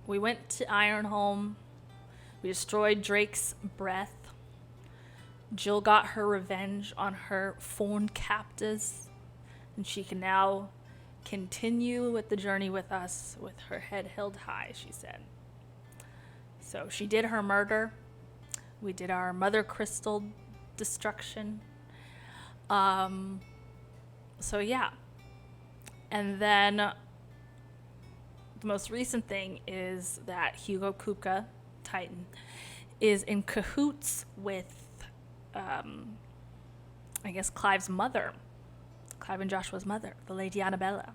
we went to Ironholm. We destroyed Drake's breath. Jill got her revenge on her fawn captors, and she can now continue with the journey with us with her head held high, she said. So she did her murder. We did our Mother Crystal destruction. So yeah. And then the most recent thing is that Hugo Kupka, Titan, is in cahoots with, I guess, Clive's mother, Clive and Joshua's mother, the Lady Annabella,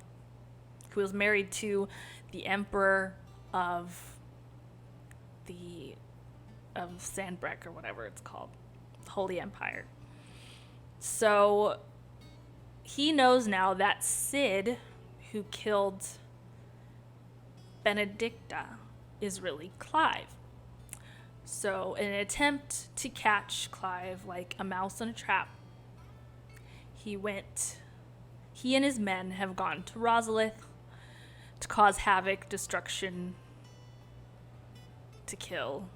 who was married to the Emperor of Sandbreck, or whatever it's called, the Holy Empire. So he knows now that Sid, who killed Benedicta, is really Clive. So in an attempt to catch Clive like a mouse in a trap, he and his men have gone to Rosalith to cause havoc, destruction, to kill.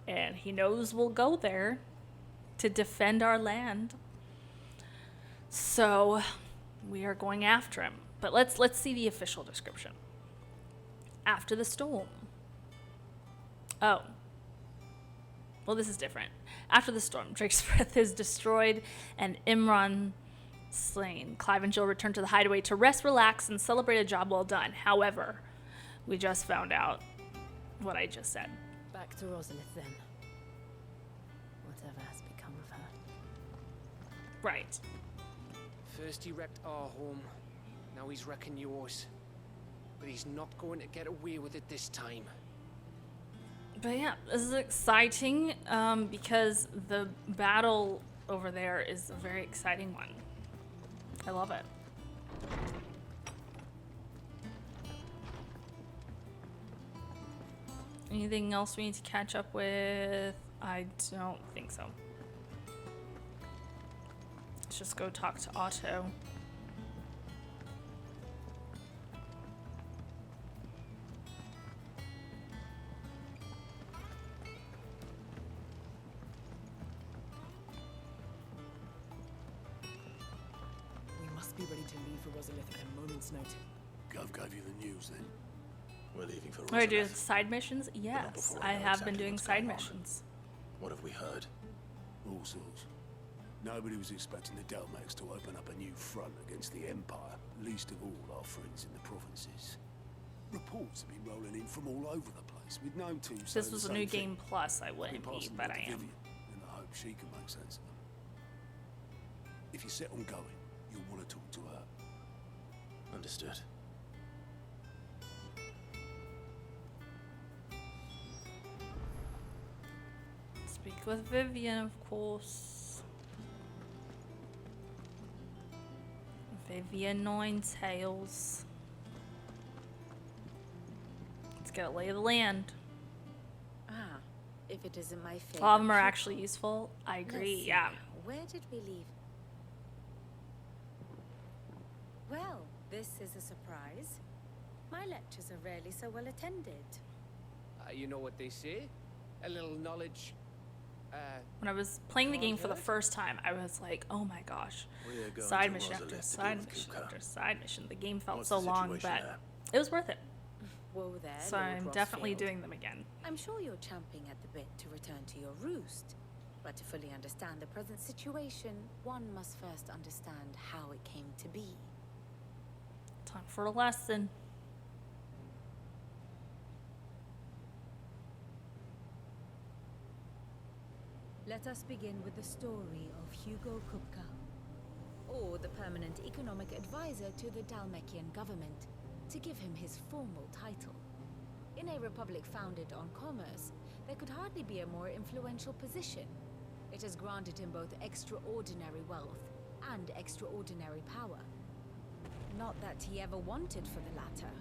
And he knows we'll go there to defend our land. So we are going after him. But let's see the official description. After the storm. Oh. Well, this is different. After the storm, Drake's breath is destroyed and Imran slain. Clive and Jill return to the hideaway to rest, relax, and celebrate a job well done. However, we just found out what I just said. Back to Rosalith then. Whatever has become of her. Right. First he wrecked our home, now he's wrecking yours. But he's not going to get away with it this time. But yeah, this is exciting because the battle over there is a very exciting one. I love it. Anything else we need to catch up with? I don't think so. Let's just go talk to Otto. We must be ready to leave for Rosalith at a moment's notice. Gov gave you the news then? We're leaving for Are we doing Rosalith. side missions? Yes, before I I know have been exactly doing what's side going on. missions. What have we heard? All sorts. Nobody was expecting the Delmex to open up a new front against the Empire, least of all our friends in the provinces. Reports have been rolling in from all over the place, with no two If saying this was the a new same thing. game plus, I Been wouldn't be, passing but them I to am. Vivian, in the hope she can make sense of them. If you're set on going, you'll want to talk to her. Understood. Speak with Vivian, of course. Vivian Ninetails. Let's get a lay of the land. Ah, if it isn't my favorite. All of them are people. actually useful. I Let's agree, see, yeah. Where did we leave? Well, this is a surprise. My lectures are rarely so well attended. You know what they say? A little knowledge. When I was playing the Can't game for the hurt. first time, I was like, oh my gosh. We're going Side to mission Rosalith after to deal side with mission Kupka. after side mission. The game felt What's so the long, situation but there? it was worth it. Whoa there, So Lord I'm definitely Rossfield. doing them again. I'm sure you're champing at the bit to return to your roost. But to fully understand the present situation, one must first understand how it came to be. Time for a lesson. Let us begin with the story of Hugo Kupka. Or the permanent economic advisor to the Dalmekian government, to give him his formal title. In a republic founded on commerce, there could hardly be a more influential position. It has granted him both extraordinary wealth and extraordinary power. Not that he ever wanted for the latter.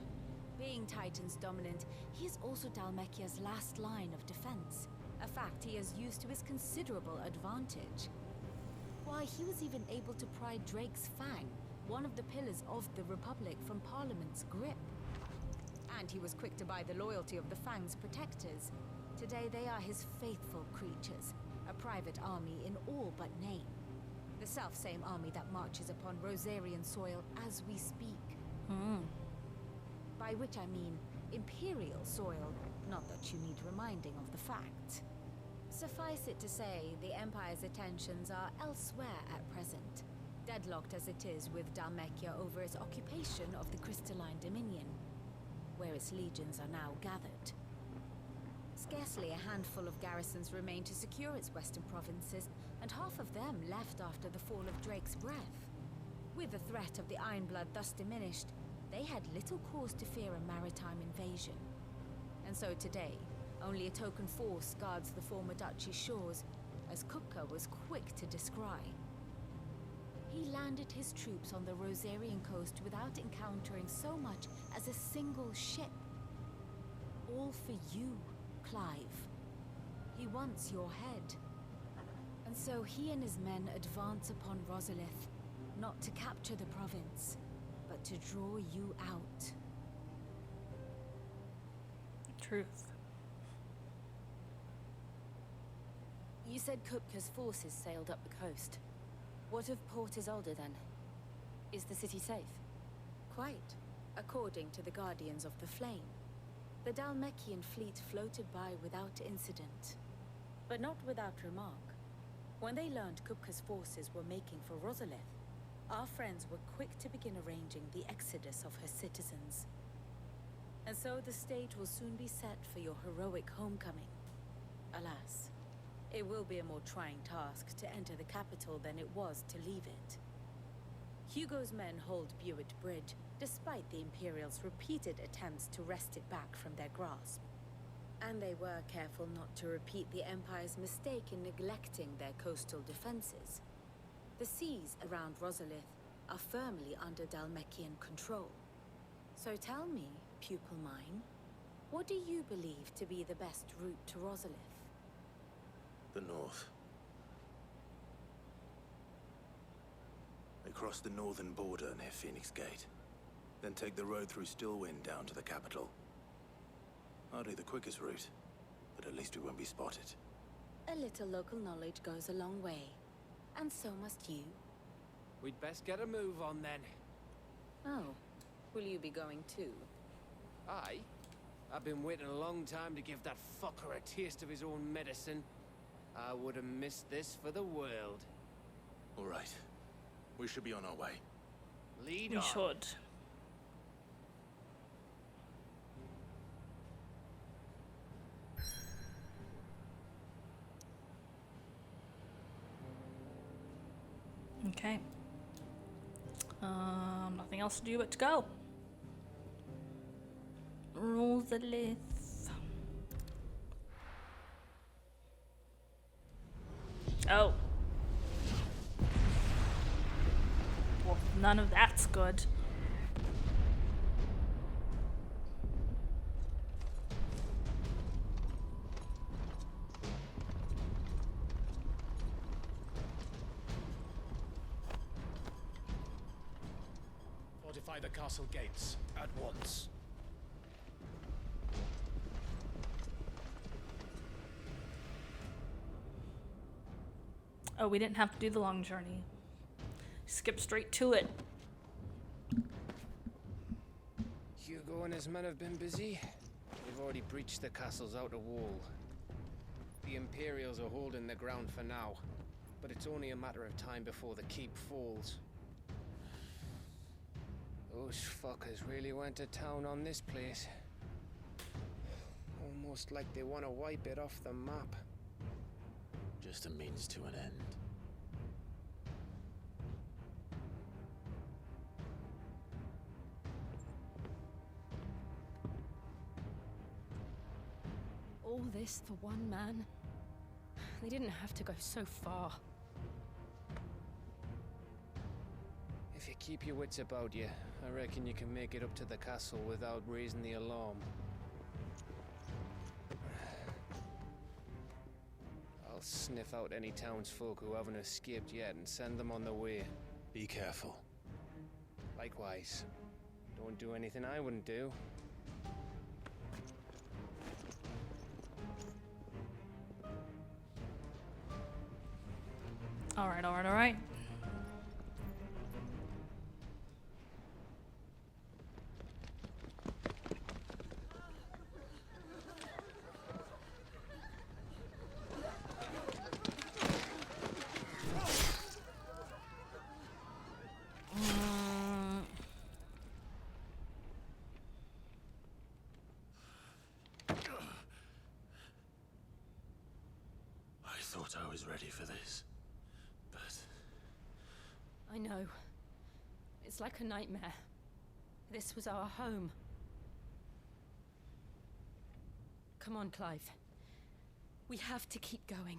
Being Titan's dominant, he is also Dalmekia's last line of defense, a fact he has used to his considerable advantage. Why, he was even able to pry Drake's Fang, one of the pillars of the Republic, from Parliament's grip. And he was quick to buy the loyalty of the Fang's protectors. Today they are his faithful creatures, a private army in all but name. The self-same army that marches upon Rosarian soil as we speak. By which I mean Imperial soil, not that you need reminding of the fact. Suffice it to say, the Empire's attentions are elsewhere at present, deadlocked as it is with Dhalmekia over its occupation of the Crystalline Dominion, where its legions are now gathered. Scarcely a handful of garrisons remain to secure its western provinces, and half of them left after the fall of Drake's breath. With the threat of the Ironblood thus diminished, they had little cause to fear a maritime invasion. And so today, only a token force guards the former duchy's shores, as Kupka was quick to descry. He landed his troops on the Rosarian coast without encountering so much as a single ship. All for you, Clive. He wants your head. And so he and his men advance upon Rosalith, not to capture the province, but to draw you out. Truth. You said Kupka's forces sailed up the coast. What of Port Isolde then? Is the city safe? Quite, according to the Guardians of the Flame. The Dhalmekian fleet floated by without incident. But not without remark. When they learned Kupka's forces were making for Rosalith, our friends were quick to begin arranging the exodus of her citizens. And so the stage will soon be set for your heroic homecoming. Alas, it will be a more trying task to enter the capital than it was to leave it. Hugo's men hold Buet Bridge, despite the Imperials' repeated attempts to wrest it back from their grasp. And they were careful not to repeat the Empire's mistake in neglecting their coastal defenses. The seas around Rosalith are firmly under Dhalmekian control. So tell me, pupil mine, what do you believe to be the best route to Rosalith? The north. They cross the northern border near Phoenix Gate. Then take the road through Stillwind down to the capital. Hardly the quickest route, but at least we won't be spotted. A little local knowledge goes a long way. And so must you. We'd best get a move on then. Oh, will you be going too? Aye. I've been waiting a long time to give that fucker a taste of his own medicine. I would have missed this for the world. All right. We should be on our way. Lead We on. should. Okay. Nothing else to do but to go. Rosalith. Oh. Well, none of that's good. Fortify the castle gates at once. Oh, we didn't have to do the long journey. Skip straight to it. Hugo and his men have been busy. They've already breached the castle's outer wall. The Imperials are holding the ground for now, but it's only a matter of time before the keep falls. Those fuckers really went to town on this place. Almost like they want to wipe it off the map. Just a means to an end. All this for one man? They didn't have to go so far. If you keep your wits about you, I reckon you can make it up to the castle without raising the alarm. I'll sniff out any townsfolk who haven't escaped yet and send them on their way. Be careful. Likewise. Don't do anything I wouldn't do. Alright, alright, alright. I thought I was ready for this, but I know. It's like a nightmare. This was our home. Come on, Clive. We have to keep going.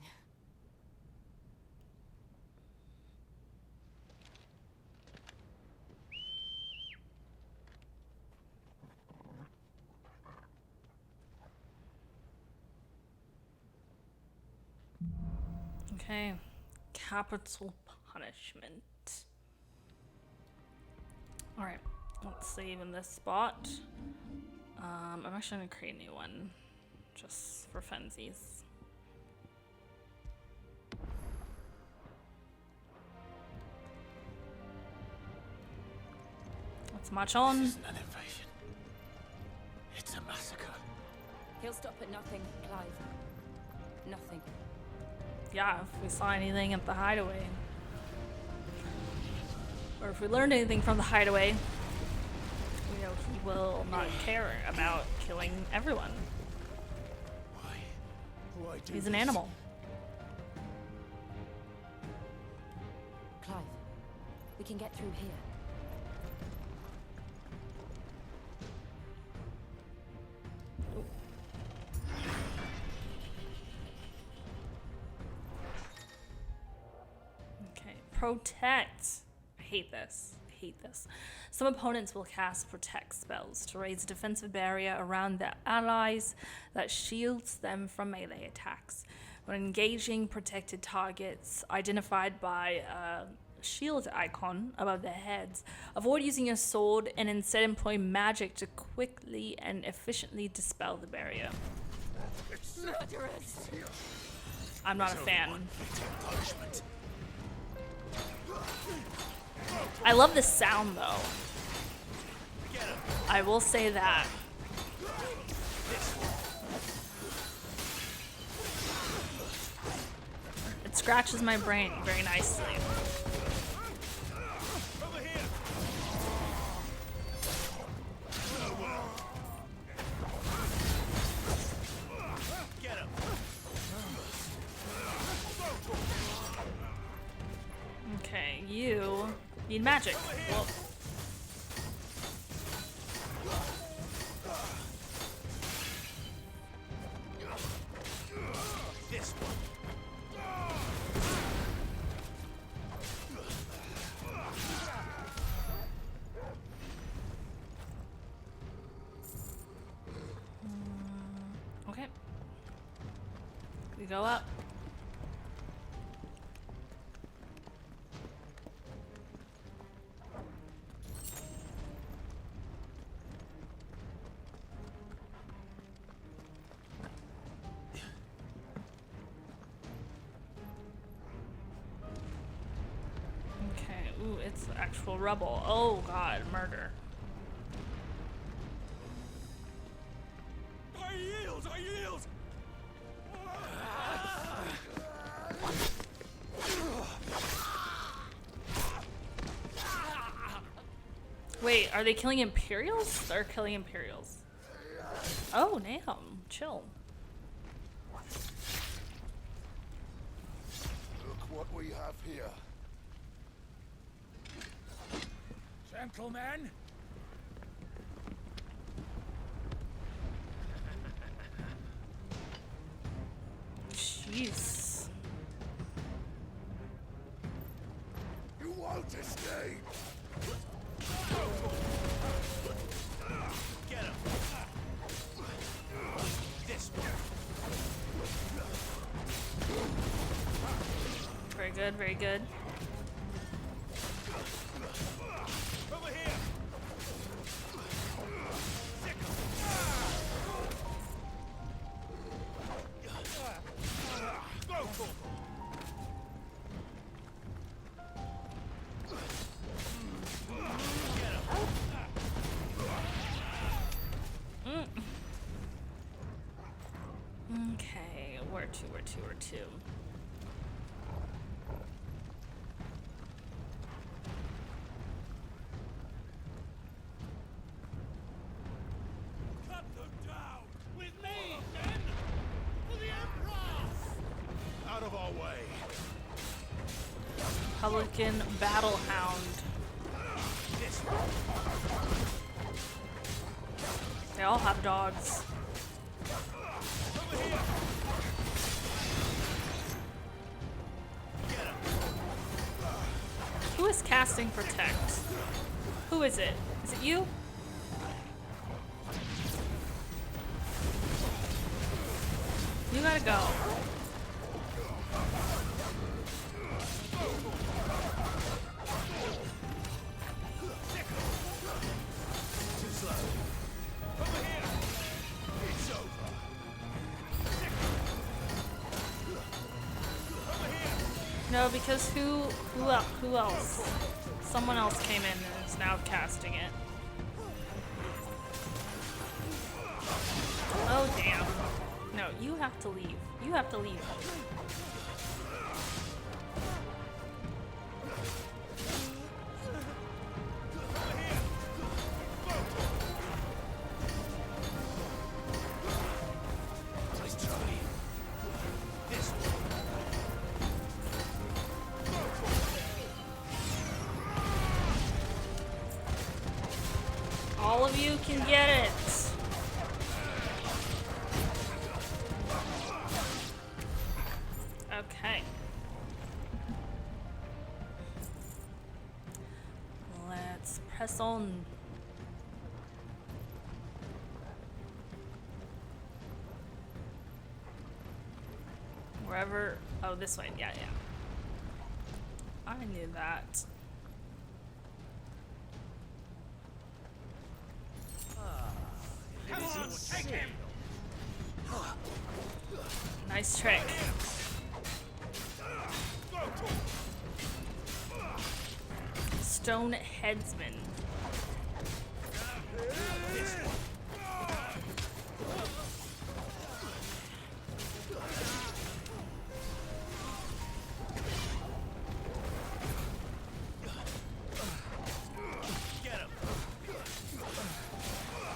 Okay. Capital punishment. Alright. Let's save in this spot. I'm actually gonna create a new one. Just for funsies. Let's march on. this isn't an invasion. It's a massacre. He'll stop at nothing, Clive. Nothing. Yeah, if we saw anything at the hideaway. Or if we learned anything from the hideaway, you know, he will not care about killing everyone. Why do He's an this? animal. Clive, we can get through here. Okay, protect. I hate this. I hate this. Some opponents will cast protect spells to raise a defensive barrier around their allies that shields them from melee attacks. When engaging protected targets identified by a shield icon above their heads, avoid using your sword and instead employ magic to quickly and efficiently dispel the barrier. Murderers! I'm not a fan. Punishment. I love the sound though. I will say that. It scratches my brain very nicely. Over here. Get him. Okay, you need magic. Well, This one. okay. We go up. Okay, ooh, it's actual rubble. Oh god, murder. I yield! I yield! Wait, are they killing Imperials? They're killing Imperials. Oh, damn. Chill. Look what we have here. Gentlemen, Jeez. You won't escape. Get him. This one. Very good, very good. Over here. Okay, where to? Cut them down! With me, men! For the Emperor! Out of our way! Republican battle hound. They all have dogs. Who is casting Protect? Who is it? Is it you? You gotta go. No, because who else? Someone else came in and is now casting it. Oh damn. No, you have to leave. You have to leave. All of you can get it. Okay. Let's press on. Wherever. Oh, this way. Yeah, yeah. I knew that. Come on, take him! Nice trick. Stone headsman.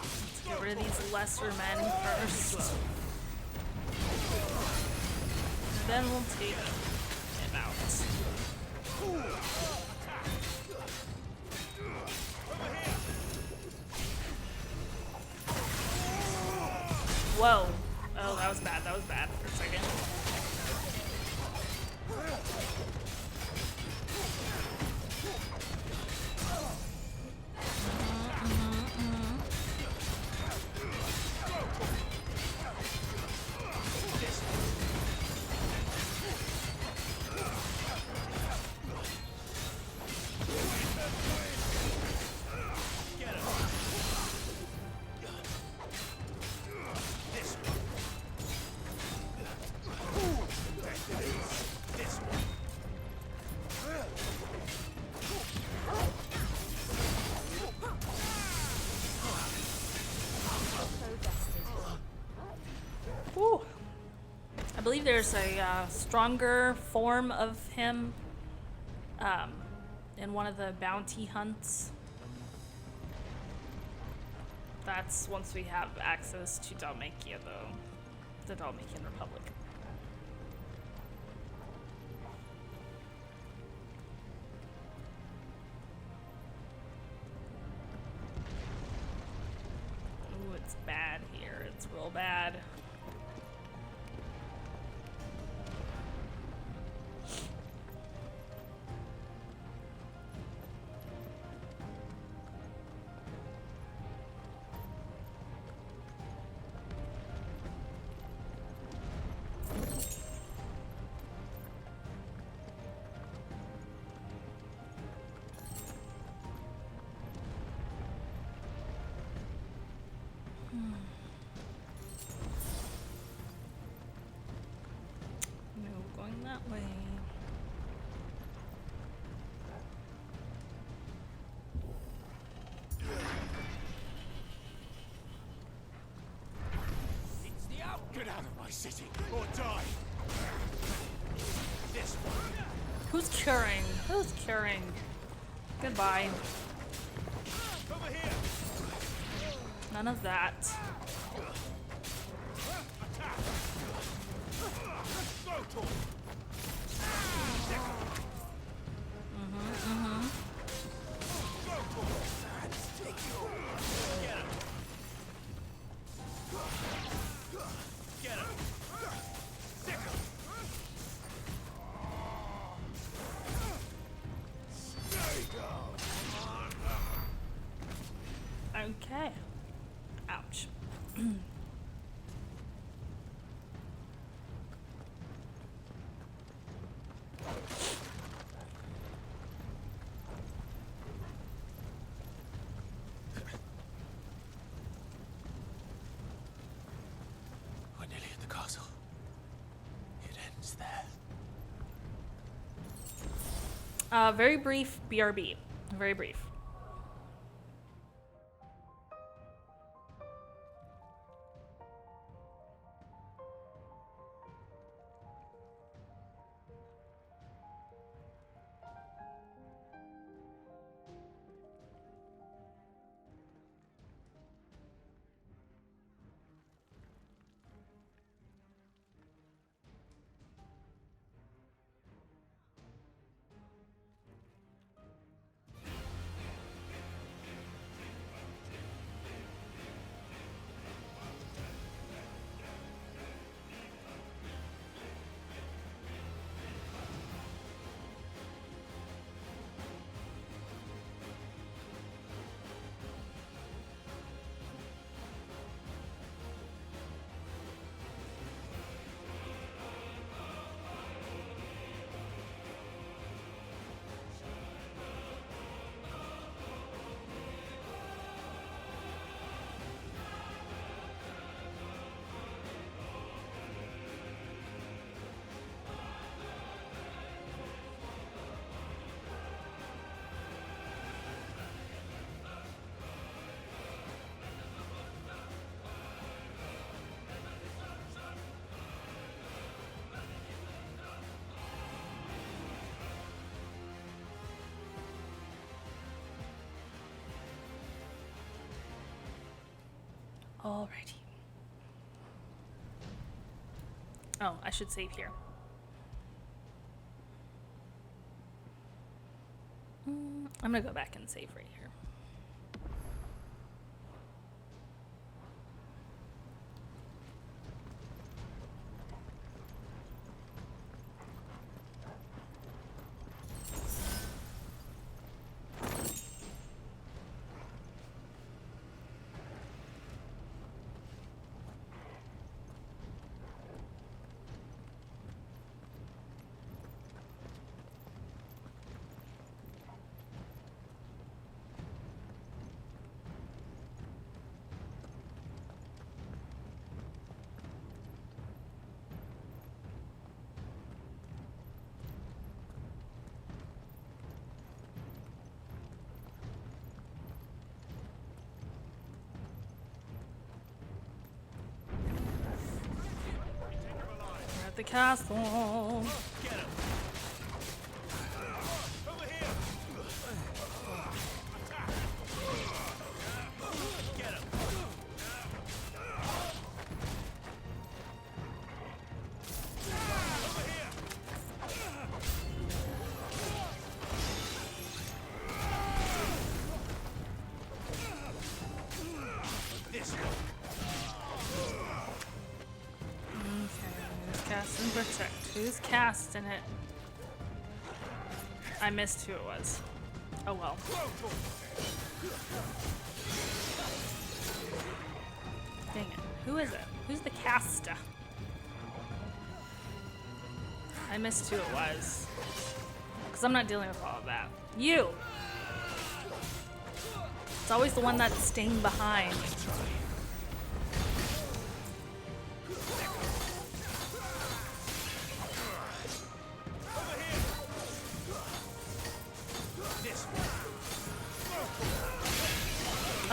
Let's get rid of these lesser men first. And then we'll take him out. Whoa. Oh, that was bad. That was bad for a second. Whew. I believe there's a stronger form of him in one of the bounty hunts. That's once we have access to Dalmatia, though. The Dalmatian Republic. Ooh, it's bad here. It's real bad. No, going that way. It's the outlaw! Get out of my city, or die! This one. Who's curing? Who's curing? Goodbye. Over here! None of that. Go to him! Okay. Ouch. We're nearly at the castle. It ends there. Very brief BRB. Very brief. Alrighty. Oh, I should save here. I'm gonna go back and save right here. We're at the castle. Get him! Over here! Attack! Get him! Over here! This one. Okay, cast and protect. Who's casting it? I missed who it was. Oh well. Dang it. Who is it? Who's the caster? I missed who it was. Because I'm not dealing with all of that. You! It's always the one that's staying behind.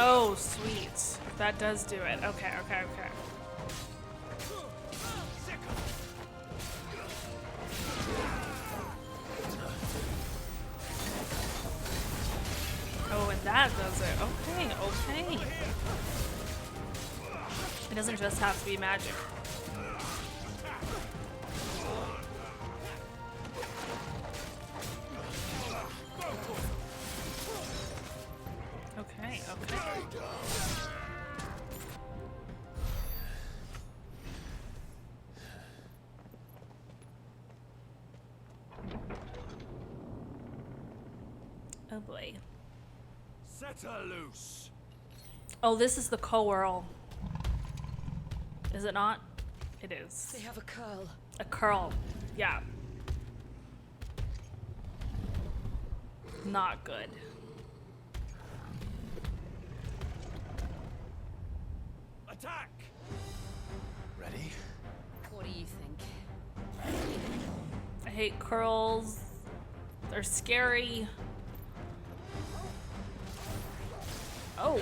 Oh, sweet. That does do it. Okay, okay, okay. that does it. Okay, okay. It doesn't just have to be magic. Okay, okay. Oh boy. Set her loose. Oh, this is the coral. Is it not? It is. They have a curl. A curl. Yeah. Not good. Attack! Ready? What do you think? I hate curls. They're scary. Oh.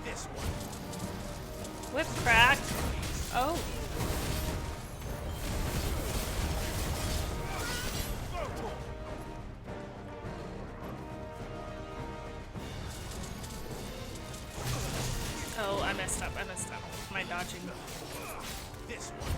This one. Whip crack. Oh. Oh, I messed up. I messed up. My dodging. This one.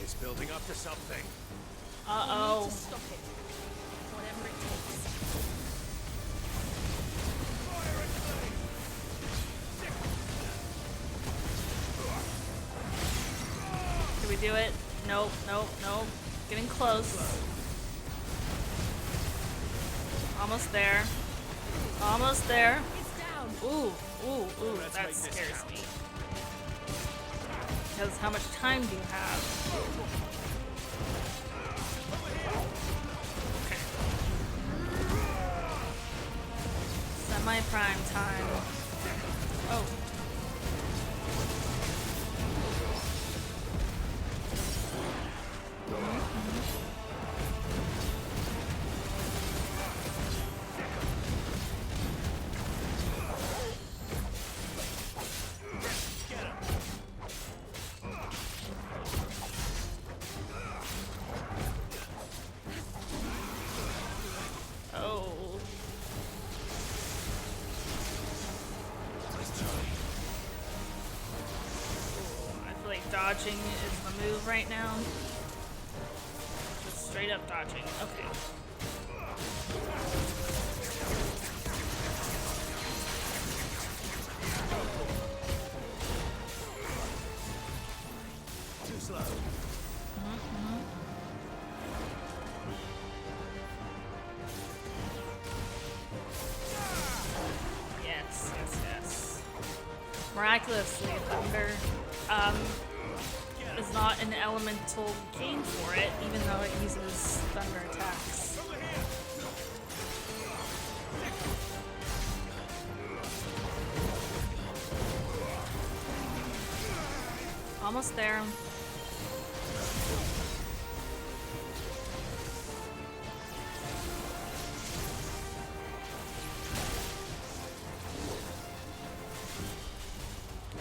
It's building up to something. Uh-oh. Stop it. Whatever it takes. Did we do it? Nope, nope, nope. Getting close. Almost there. Almost there. It's down. Ooh, ooh, ooh, that scares me. Because how much time do you have? Okay. Semi-prime time. Oh. Oh. I feel like dodging is the move right now. Just straight up dodging. Okay. Too slow. Yes, yes, yes. Miraculously, thunder is not an elemental gain for it, even though it uses thunder attacks. Almost there.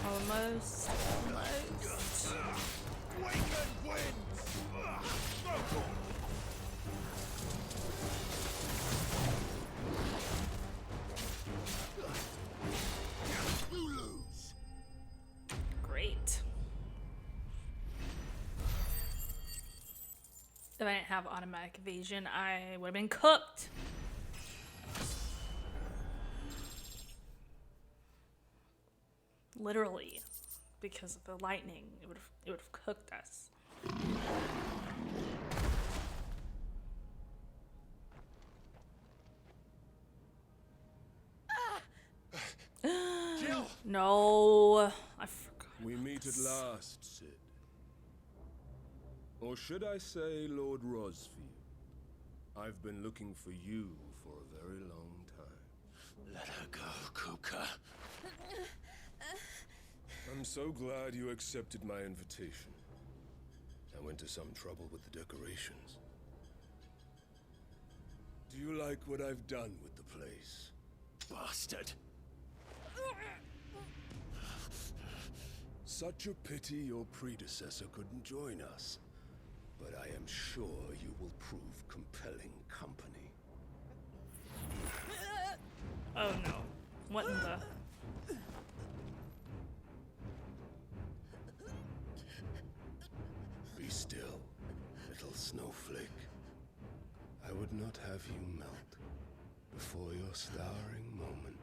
Almost. Almost. Great. If I didn't have automatic evasion, I would have been cooked. literally, because of the lightning, it would have cooked us. Jill! No, I forgot. We meet at last, Sid. Or should I say Lord Rosfield? I've been looking for you for a very long time. Let her go, Kuka. I'm so glad you accepted my invitation. I went to some trouble with the decorations. Do you like what I've done with the place? Bastard. Such a pity your predecessor couldn't join us. But I am sure you will prove compelling company. Oh no. What in the... Be still, little snowflake. I would not have you melt before your starring moment.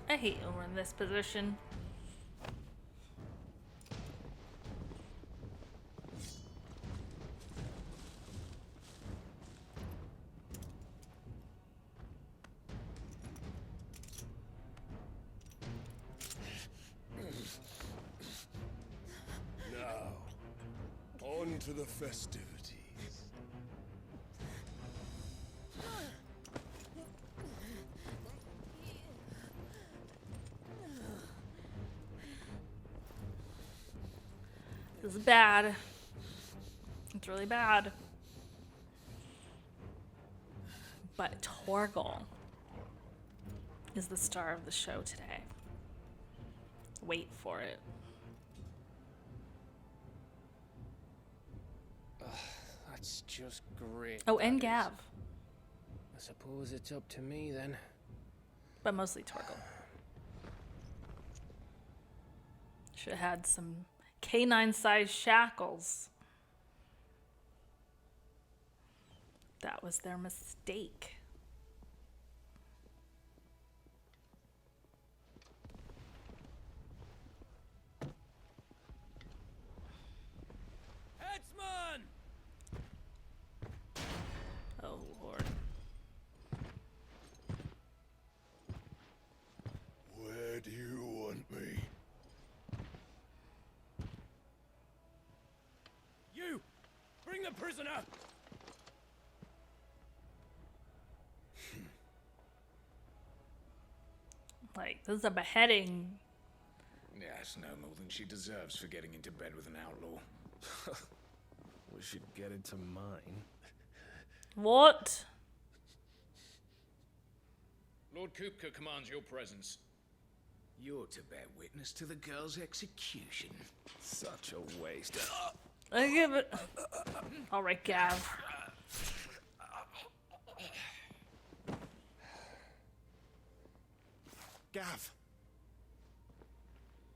I hate when we're in this position. Now, on to the festivities. This is bad. It's really bad. But Torgal is the star of the show today. Wait for it. That's just great. Oh, and that is. Gav. I suppose it's up to me then. But mostly Torgal. Should have had some canine-sized shackles. That was their mistake. Headsman! Oh, Lord. Where do you want me? You! Bring the prisoner! Like, this is a beheading. Yes, no more than she deserves for getting into bed with an outlaw. We should get into mine. What? Lord Kupka commands your presence. You're to bear witness to the girl's execution. Such a waste. I give it. All right, Gav. Gav!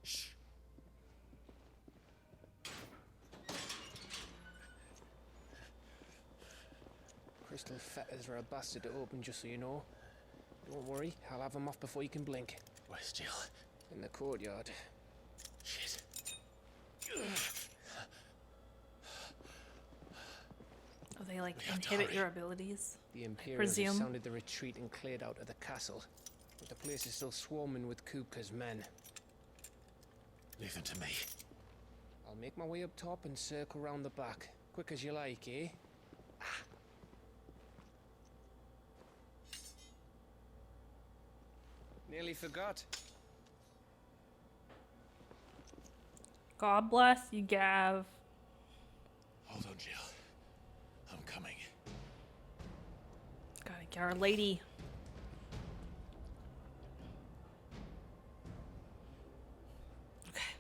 Shh. Crystal fetters are a bastard to open, just so you know. Don't worry, I'll have them off before you can blink. Where's Jill? In the courtyard. Shit. Oh, they like We have to inhibit hurry. your abilities. The Imperials have presume. sounded the retreat and cleared out of the castle. But the place is still swarming with Kupka's men. Leave them to me. I'll make my way up top and circle round the back. Quick as you like, eh? Nearly forgot. God bless you, Gav. Hold on, Jill. I'm coming. Gotta get our lady. Okay.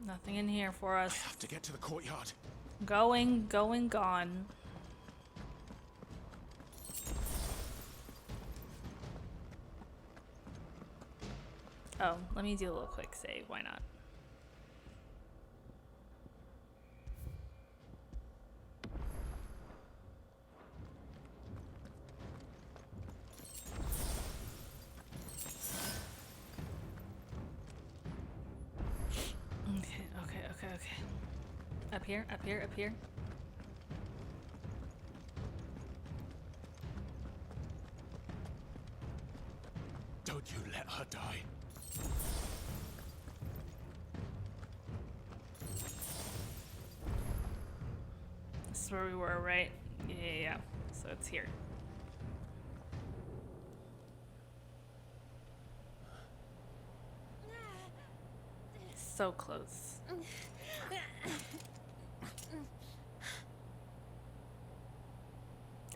Nothing in here for us. I have to get to the courtyard. Going, gone. Oh, let me do a little quick save. Why not? Okay. Up here. Don't you let her die. This is where we were, right? Yeah. So it's here. So close.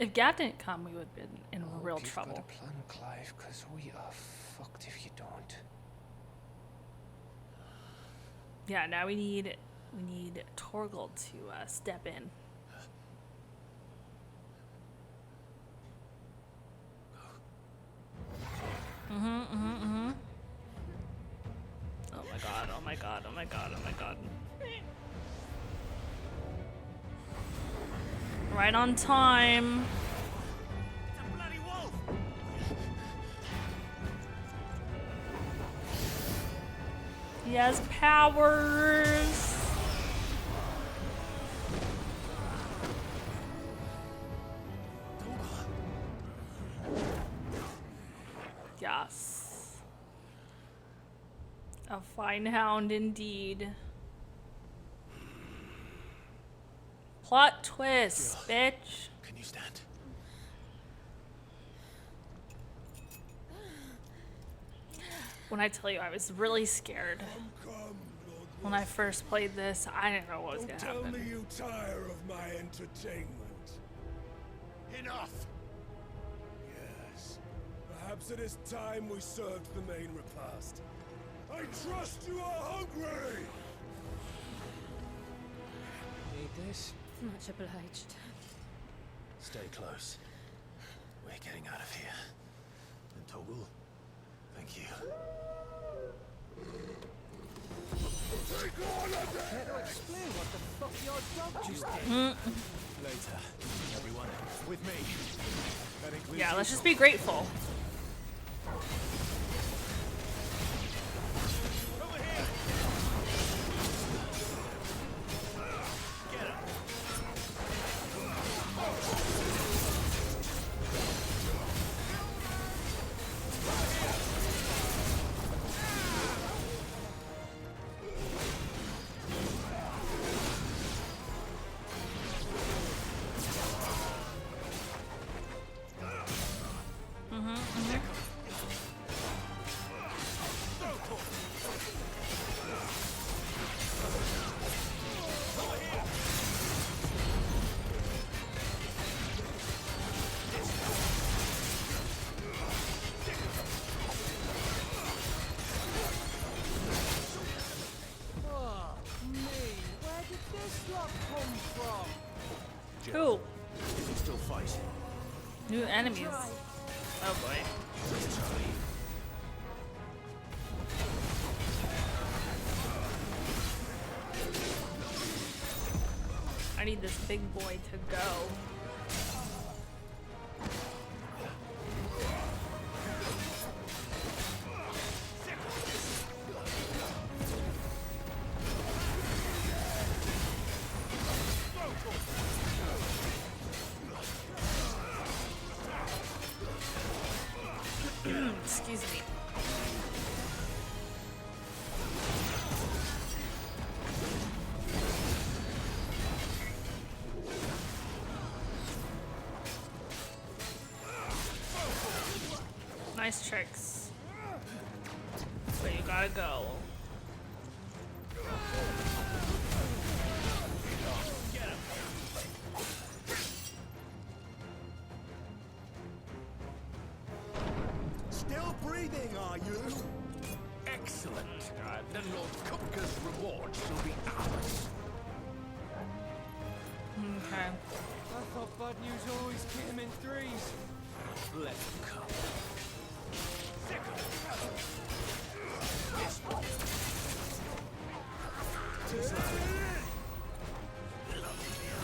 If Gav didn't come, we would have been in real trouble. You've got a plan, Clive, because we are fucked if you don't. Yeah, now we need Torgal to step in. Oh my god. Right on time. It's a bloody wolf! He has powers. Yes. A fine hound indeed. Plot twist, bitch. Can you stand? When I tell you I was really scared when I first played this, I didn't know what was gonna happen. Tell me you tire of my entertainment. Enough! Yes. Perhaps it is time we served the main repast. I trust you are hungry! Need this? Much obliged. Stay close. We're getting out of here. And Toggle, thank you. Care to explain what the fuck your dog just did? Later, everyone, with me. That includes Yeah, you, let's just be grateful. Over here! Get him! Cool. You can still fight. New enemies. Oh boy. I need this big boy to go. Excuse me. Nice tricks. But you gotta go. Still breathing, are you? Excellent. God. then Lord Kupka's reward shall be ours. Okay. I thought bad news always came in threes. Let them come.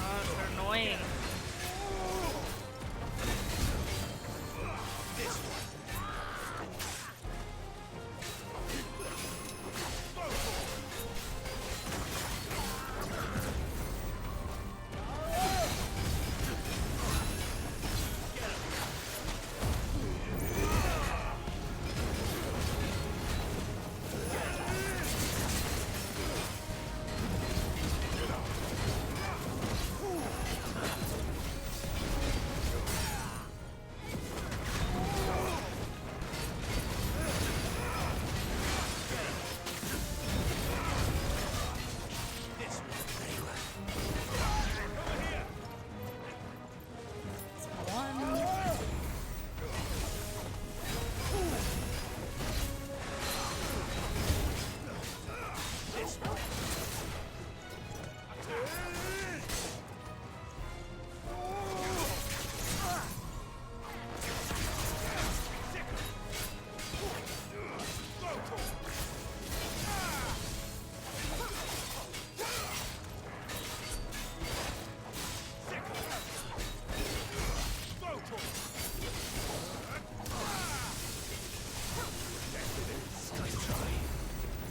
Oh, they're annoying.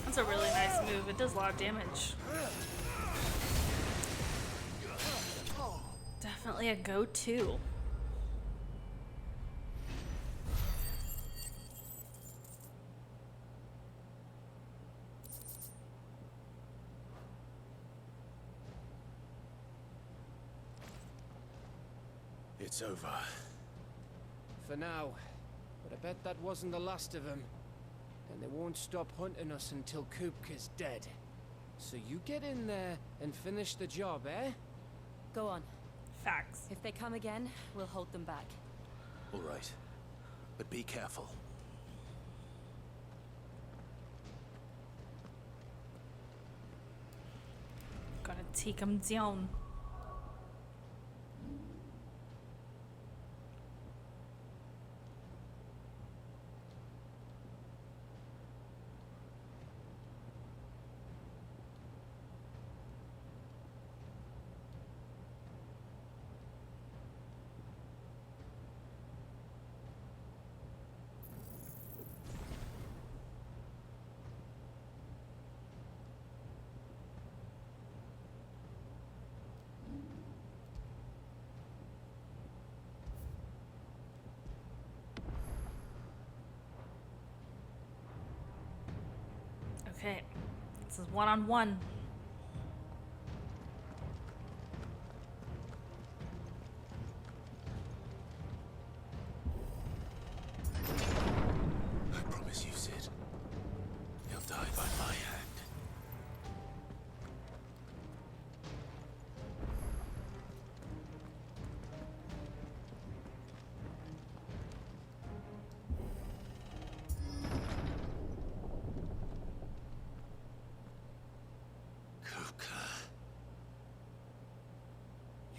That's a really nice move. It does a lot of damage. Definitely a go-to. It's over. For now. But I bet that wasn't the last of them. And they won't stop hunting us until Kupka's dead. So you get in there and finish the job, eh? Go on. Facts. If they come again, we'll hold them back. All right. But be careful. Gonna take them down. Okay, this is one-on-one. I promise you, Sid. He'll die by my hand.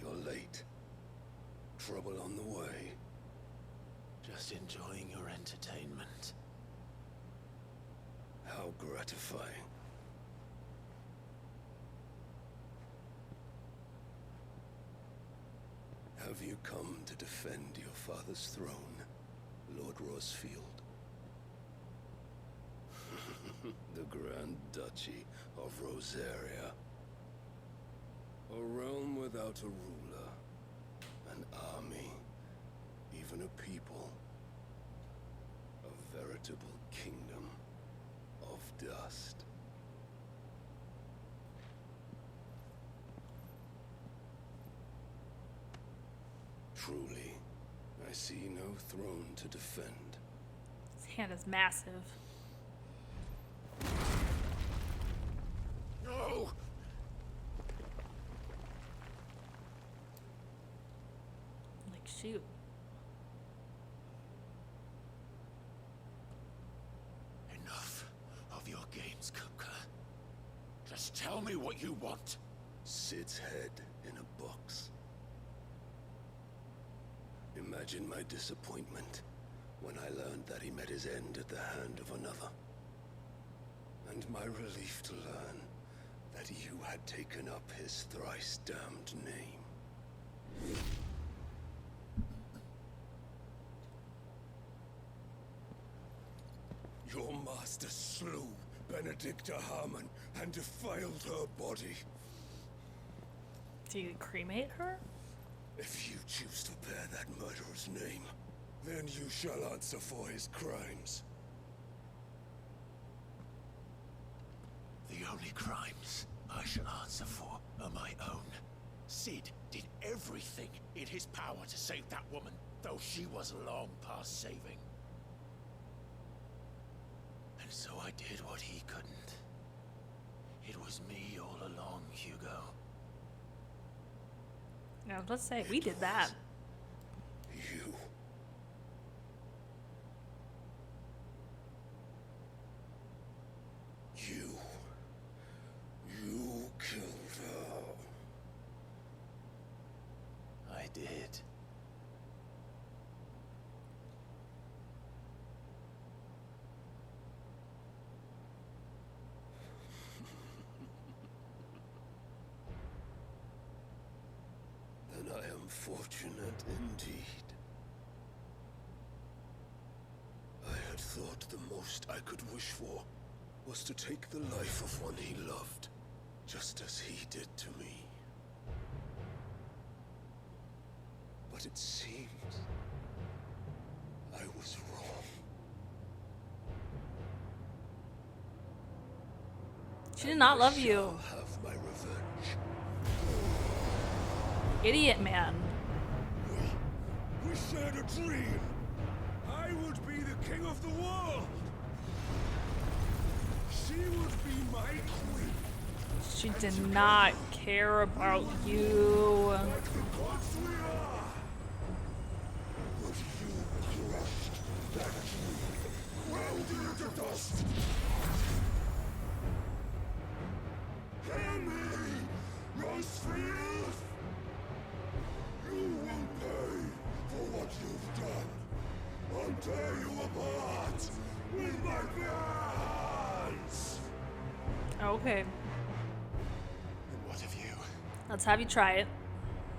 You're late. Trouble on the way. Just enjoying your entertainment. How gratifying. Have you come to defend your father's throne, Lord Rosfield? The Grand Duchy of Rosaria. A realm without a ruler, an army, even a people. A veritable kingdom of dust. Truly, I see no throne to defend. His hand is massive. No! Like, shoot. Enough of your games, Kupka. me what you want. Sid's head in a box. Imagine my disappointment when I learned that he met his end at the hand of another. And my relief to learn that you had taken up his thrice damned name. Your master slew Benedicta Harmon and defiled her body. Do you cremate her? If you choose to bear that murderer's name, then you shall answer for his crimes. The only crimes I shall answer for are my own. Sid did everything in his power to save that woman, though she was long past saving. And so I did what he couldn't. It was me all along, Hugo. Now, let's say we did that. You. You killed her. I did. Then I am fortunate indeed. I had thought the most I could wish for was to take the life of one he loved, just as he did to me. But it seems I was wrong. She did not love you. I'll have my revenge. Idiot man. We shared a dream. I would be the king of the world. She would be my queen. She did not care about you. Like the gods we are. But you crushed that dream, ground it into dust. Hear me, Rosefield. You will pay for what you've done. I'll tear you apart with my hands. Okay, And what of you? let's have you try it.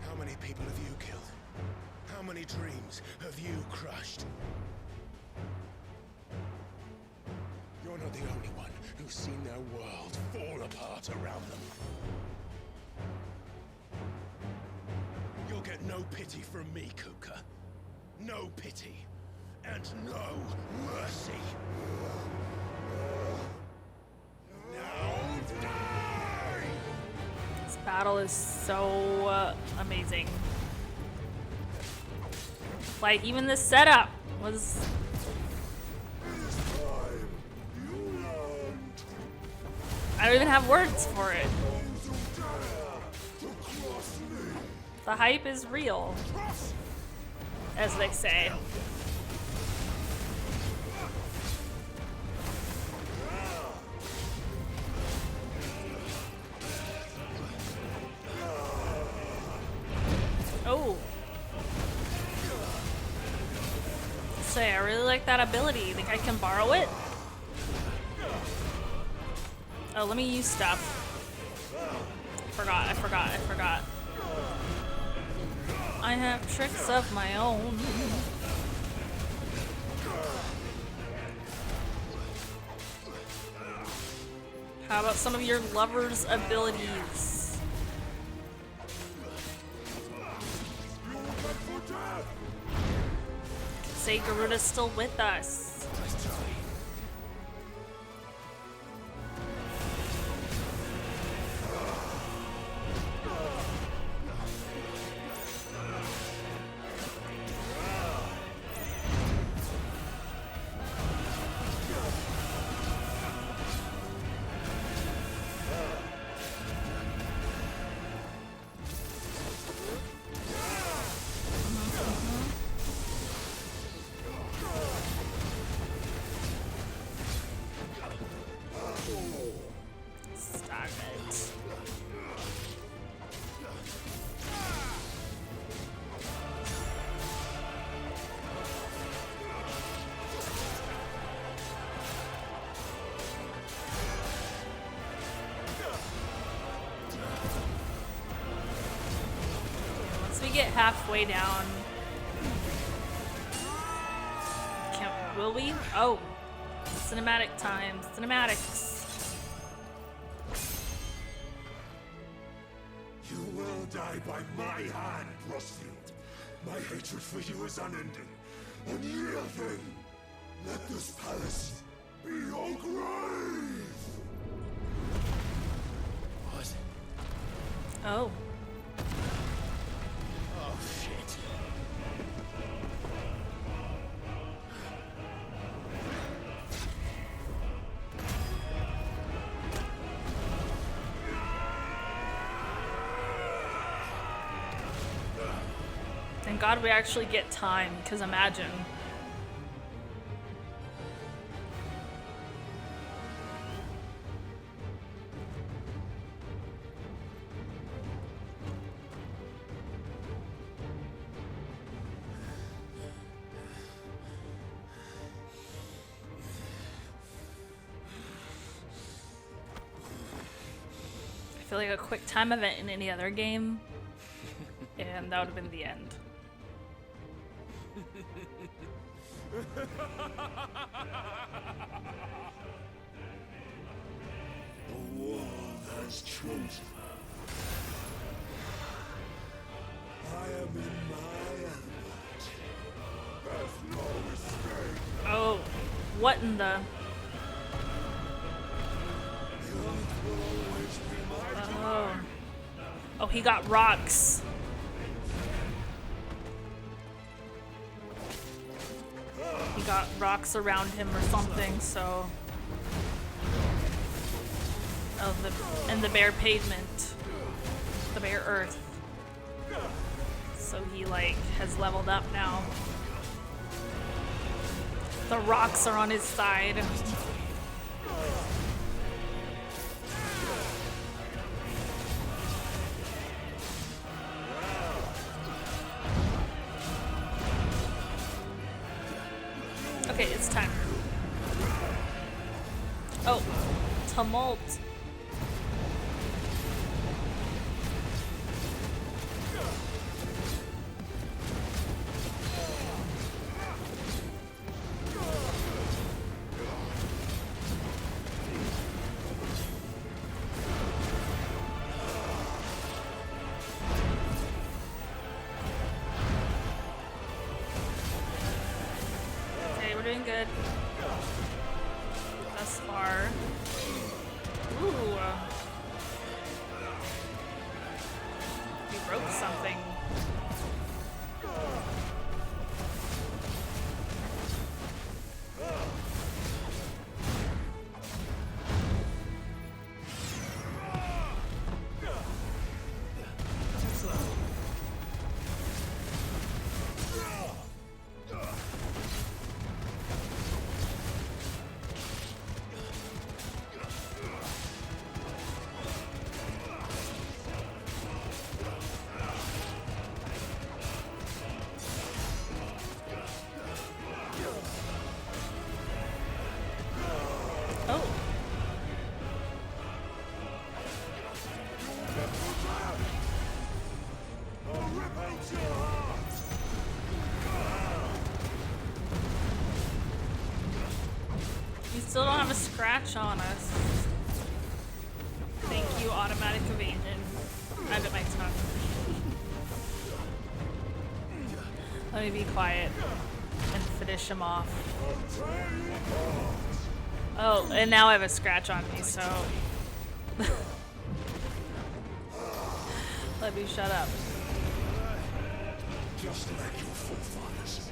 How many people have you killed? How many dreams have you crushed? You're not the only one who's seen their world fall apart around them. You'll get no pity from me, Kupka. No pity. And no mercy. Now die! This battle is so amazing. Like, even the setup was... I don't even have words for it. The hype is real, as they say. Oh. Say, I really like that ability. You think I can borrow it? Oh, let me use stuff. I forgot. I have tricks of my own. How about some of your lover's abilities? Say Garuda's still with us. we get halfway down? Will we? Oh. Cinematic time. Cinematics. You will die by my hand, Rosfield. My hatred for you is unending. Unreal thing. Let this palace be your grave. What? Oh. Oh, shit. Thank God we actually get time, because imagine. I feel like a quick time event in any other game, and that would have been the end. The world has chosen her. I am in my element. There's no escape. Oh, what in the... The earth will always be my Oh. Oh, he got rocks. He got rocks around him or something, so... Oh, and the bare pavement. The bare earth. So he, like, has leveled up now. The rocks are on his side. Okay, it's time. Oh, tumult. Okay, we're doing good. Thus far. Ooh. We broke something. Oh. You still don't have a scratch on us. Thank you, automatic evasion. I bit my tongue. Let me be quiet and finish him off. Oh, and now I have a scratch on me, so... Let me shut up. Just like your forefathers.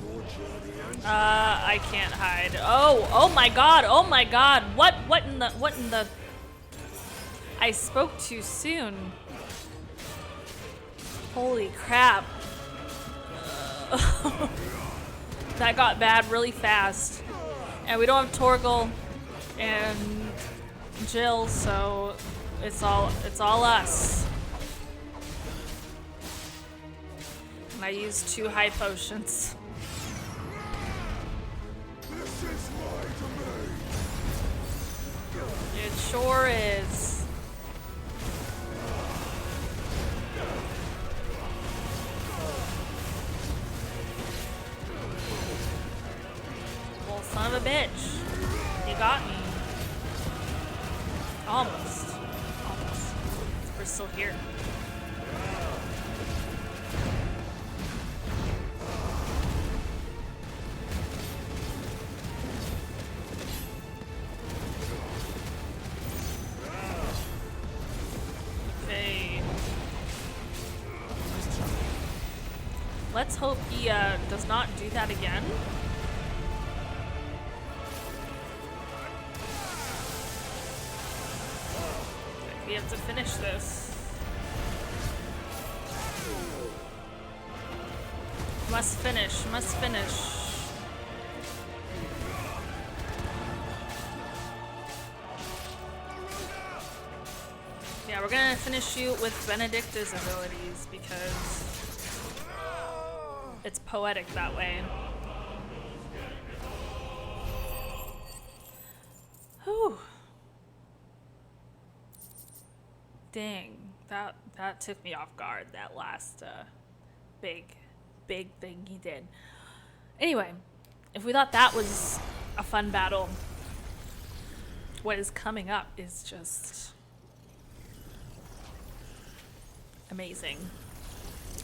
Your journey ends. I can't hide. Oh my god, oh my god. What in the... I spoke too soon. Holy crap. That got bad really fast. And we don't have Torgal and Jill, so it's all us. And I used 2 high potions. This is my domain. It sure is. of a bitch. You got me. Almost. Almost. We're still here. Okay. Let's hope he does not do that again. We have to finish this. Must finish, must finish. Yeah, we're gonna finish you with Benedicta's abilities because it's poetic that way. Whew. Dang, that took me off guard, that last big thing he did. Anyway, if we thought that was a fun battle, what is coming up is just amazing.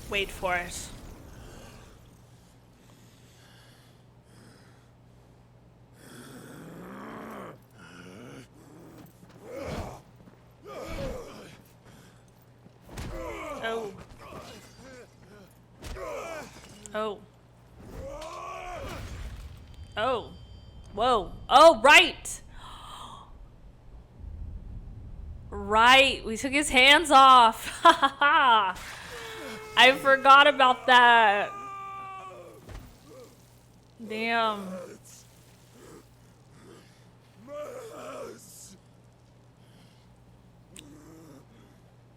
Wait for it. Oh. Oh. Oh. Whoa. Oh, right. Right. We took his hands off. Ha ha ha. I forgot about that. Damn.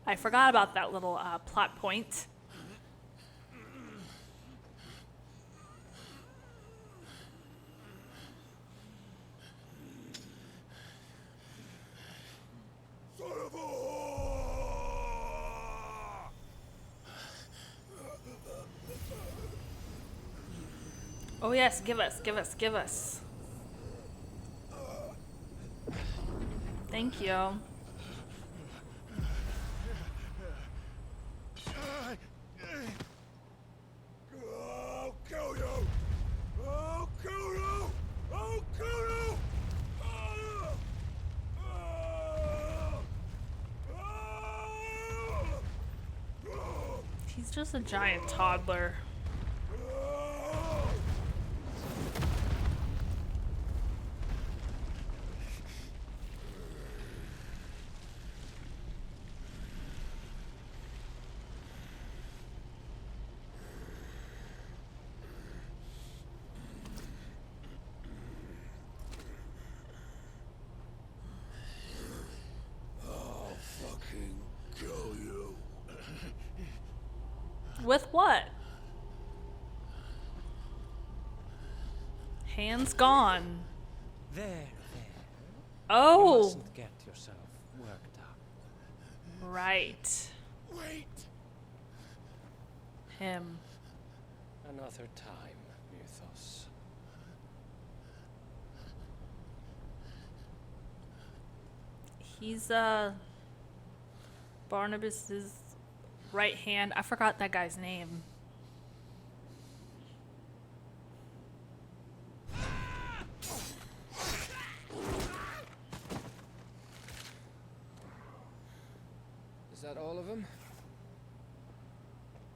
I forgot about that little plot point. Oh yes, give us. Thank you. I'll kill you! I'll kill you! I'll kill you! He's just a giant toddler. I'll fucking kill you. With what? Hands gone. There. Oh. You mustn't get yourself worked up. Right. Wait. Him. Another time, Mythos. He's Barnabas's right hand. I forgot that guy's name. Is that all of them?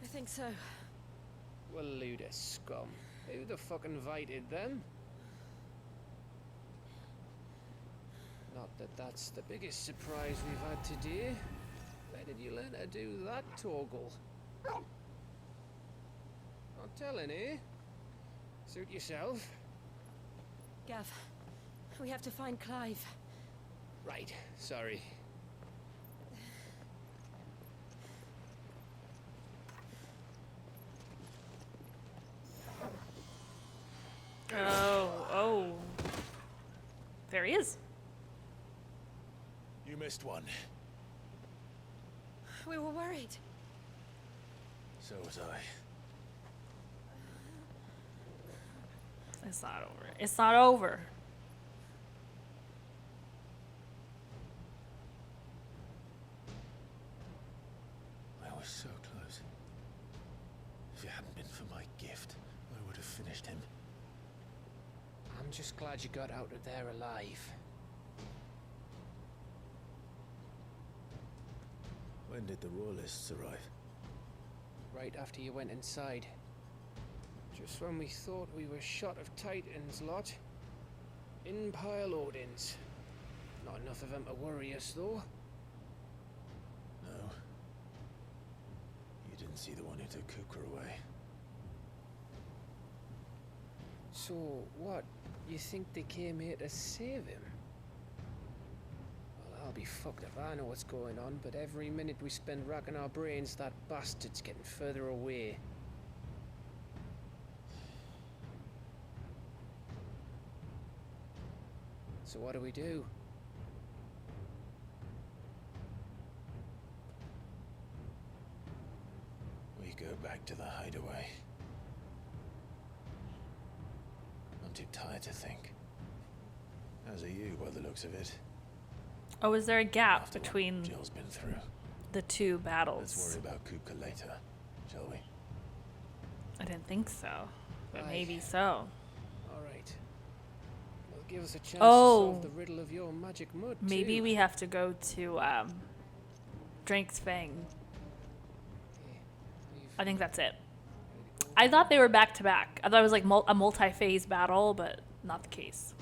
I think so. Well, load of scum. Who the fuck invited them? Not that that's the biggest surprise we've had today. Where did you learn to do that, Torgal? Not telling, eh? Suit yourself. Gav, we have to find Clive. Right, sorry. Oh. There he is. You missed one. We were worried. So was I. It's not over. It's not over. I was so close. If it hadn't been for my gift, I would have finished him. I'm just glad you got out of there alive. When did the Royalists arrive? Right after you went inside. Just when we thought we were shot of Titans, lot. In pile Odins. Not enough of them to worry us, though. No. You didn't see the one who took Kupka away. So, what? You think they came here to save him? Well, I'll be fucked if I know what's going on, but every minute we spend racking our brains, that bastard's getting further away. So what do we do? We go back to the hideaway. I'm too tired to think. As are you, by the looks of it. Oh, is there a gap After what between Jill's been through. the two battles? Let's worry about Kupka later, shall we? I didn't think so, but Aye. maybe so. All right. Well, give us a chance to Oh. solve the riddle of your magic mud, Maybe too. we have to go to Drake's Fang. I think that's it. I thought they were back to back. I thought it was like a multi-phase battle, but not the case.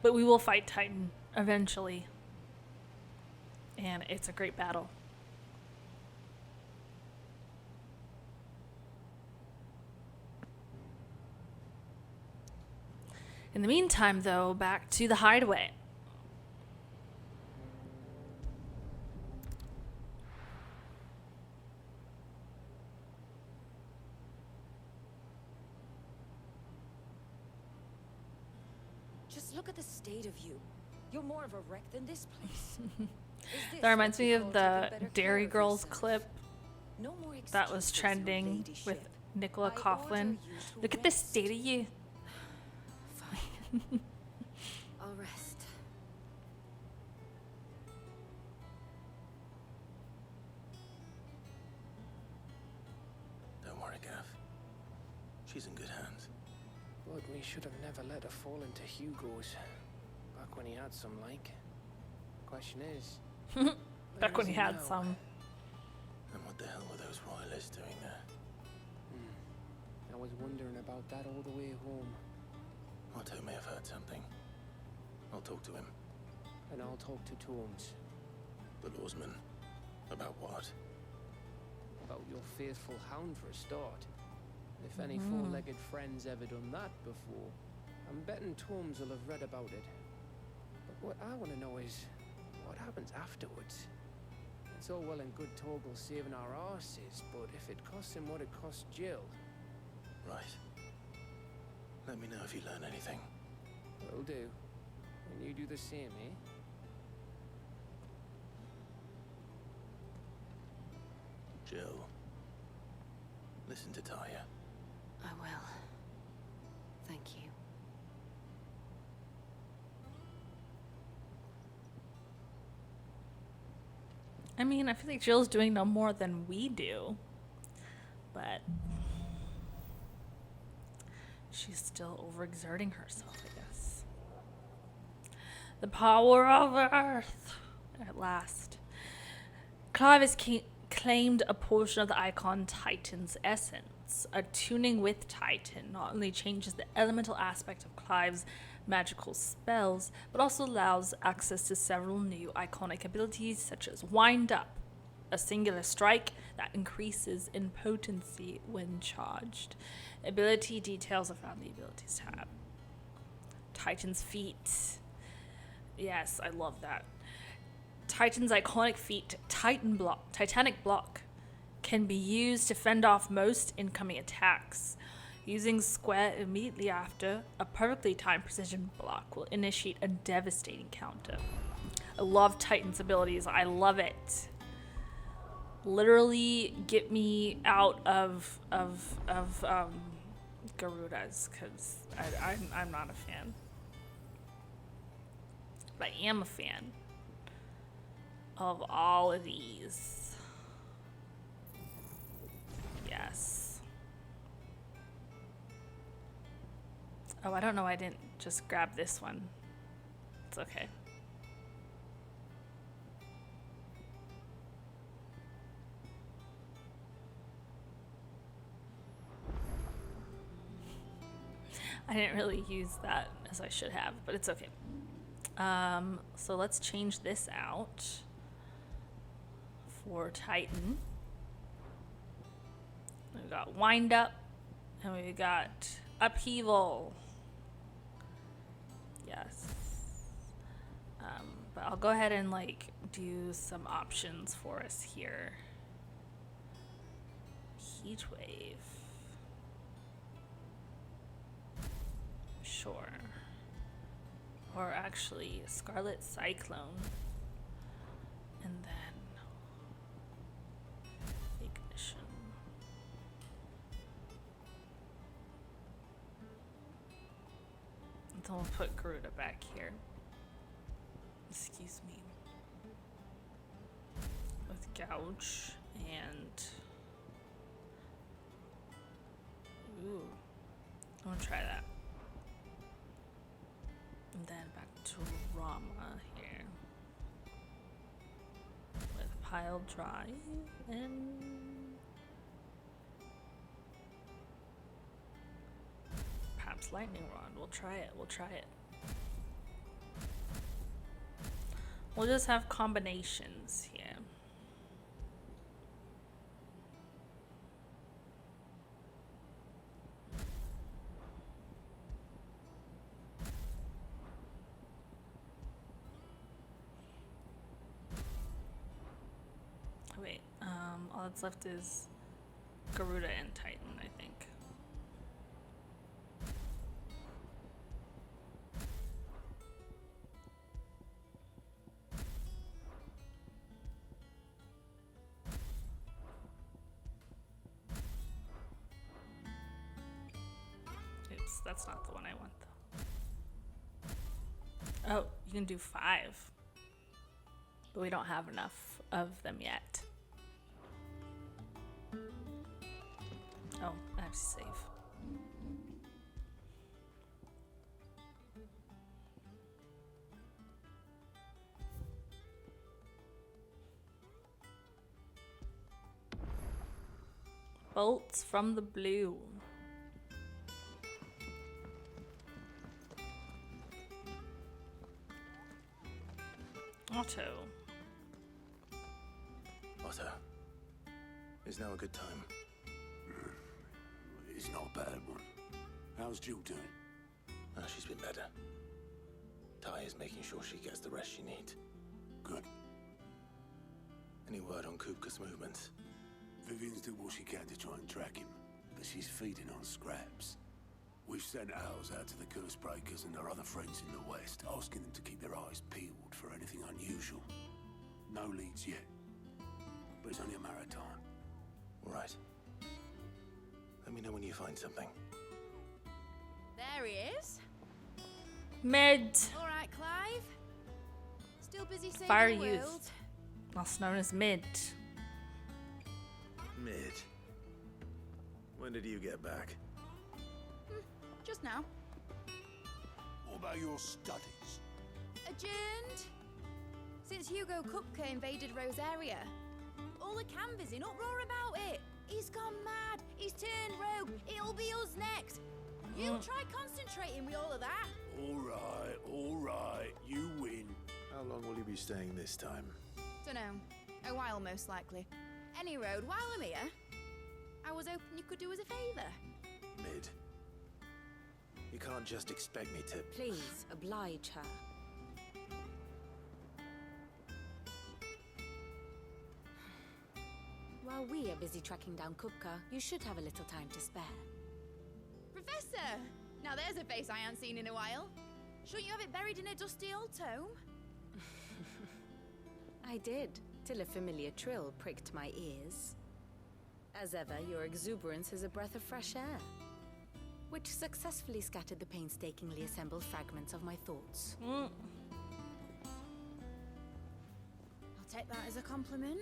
But we will fight Titan eventually. And it's a great battle. In the meantime, though, back to the hideaway. Just look at the state of you. You're more of a wreck than this place. Is this That reminds what you me of call the taking better Dairy care of Girls yourself? clip No more that was excuses, trending your with ladyship. Nicola I Coughlan. order you to Look at the rest. state of you. Fine. I'll rest. Don't worry, Gav. She's in good hands. But we should have never let her fall into Hugo's. Back when he had some, like. Question is... Back where when is he had now? some. And what the hell were those royalists doing there? I was wondering about that all the way home. Otto may have heard something. I'll talk to him. And I'll talk to Tomes. The lawsman. About what? About your faithful hound for a start. If any four-legged friend's ever done that before, I'm betting Tomes will have read about it. But what I want to know is, what happens afterwards? It's all well and good Torgal saving our arses, but if it costs him what it cost Jill... Right. Let me know if you learn anything. Will do. And you do the same, eh? Jill. Listen to Talia. I will. Thank you. I mean, I feel like Jill's doing no more than we do. But she's still overexerting herself, I guess. The power of Earth. At last. Clive has claimed a portion of the Icon Titan's essence. Attuning with Titan not only changes the elemental aspect of Clive's magical spells, but also allows access to several new iconic abilities such as Wind Up, a singular strike that increases in potency when charged. Ability details are found in the Abilities tab. Titan's Feat. Yes, I love that. Titan's iconic feat, Titanic Block, can be used to fend off most incoming attacks. Using Square immediately after, a perfectly timed precision block will initiate a devastating counter. I love Titan's abilities. I love it. Literally get me out of Garuda's, because I'm not a fan. But I am a fan of all of these. Yes. Oh, I don't know. I didn't just grab this one. It's okay. I didn't really use that as I should have, but it's okay. So let's change this out for Titan. We've got wind up and we've got upheaval. Yes. But I'll go ahead and like do some options for us here. Heat wave. Sure. Or actually, Scarlet Cyclone. And then ignition. And then we'll put Garuda back here. Excuse me. With Gouge and... Ooh. I want to try that. And then back to Rama here. With Pile Drive and... perhaps Lightning Rod. We'll try it. We'll try it. We'll just have combinations here. Wait, all that's left is Garuda and Titan, I think. Oops, that's not the one I want though. Oh, you can do 5. But we don't have enough of them yet. Oh, I have to save. Bolts from the blue. Otto. Otto, is now a good time? It's not a bad one. How's Jill doing? Oh, she's been better. Ty is making sure she gets the rest she needs. Good. Any word on Kupka's movements? Vivian's doing what she can to try and track him, but she's feeding on scraps. We've sent ours out to the Curse Breakers and our other friends in the West, asking them to keep their eyes peeled for anything unusual. No leads yet, but it's only a matter of time. All right. Let me know when you find something. There he is. Mid. All right, Clive. Still busy saving Fire the world. Youth. Also known as Mid. Mid. When did you get back? Just now. What about your studies? Adjourned. Since Hugo Kupka invaded Rosaria. All the canvassing, uproar about it. He's gone mad. He's turned rogue. It'll be us next. You try concentrating with all of that. All right, you win. How long will you be staying this time? Dunno. A while, most likely. Any road, while I'm here, I was hoping you could do us a favour. Mid. You can't just expect me to... Please, oblige her. While we are busy tracking down Kupka, you should have a little time to spare. Professor! Now there's a face I haven't seen in a while. Shouldn't you have it buried in a dusty old tome? I did, till a familiar trill pricked my ears. As ever, your exuberance is a breath of fresh air, which successfully scattered the painstakingly assembled fragments of my thoughts. I'll take that as a compliment.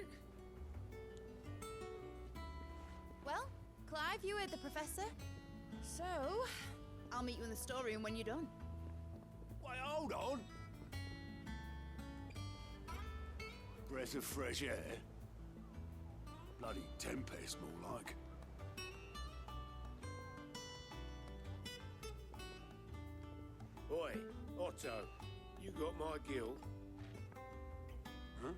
Well, Clive, you heard the professor. So, I'll meet you in the storeroom when you're done. Wait, hold on. Breath of fresh air. Bloody tempest, more like. Oi, Otto, you got my guilt? Huh?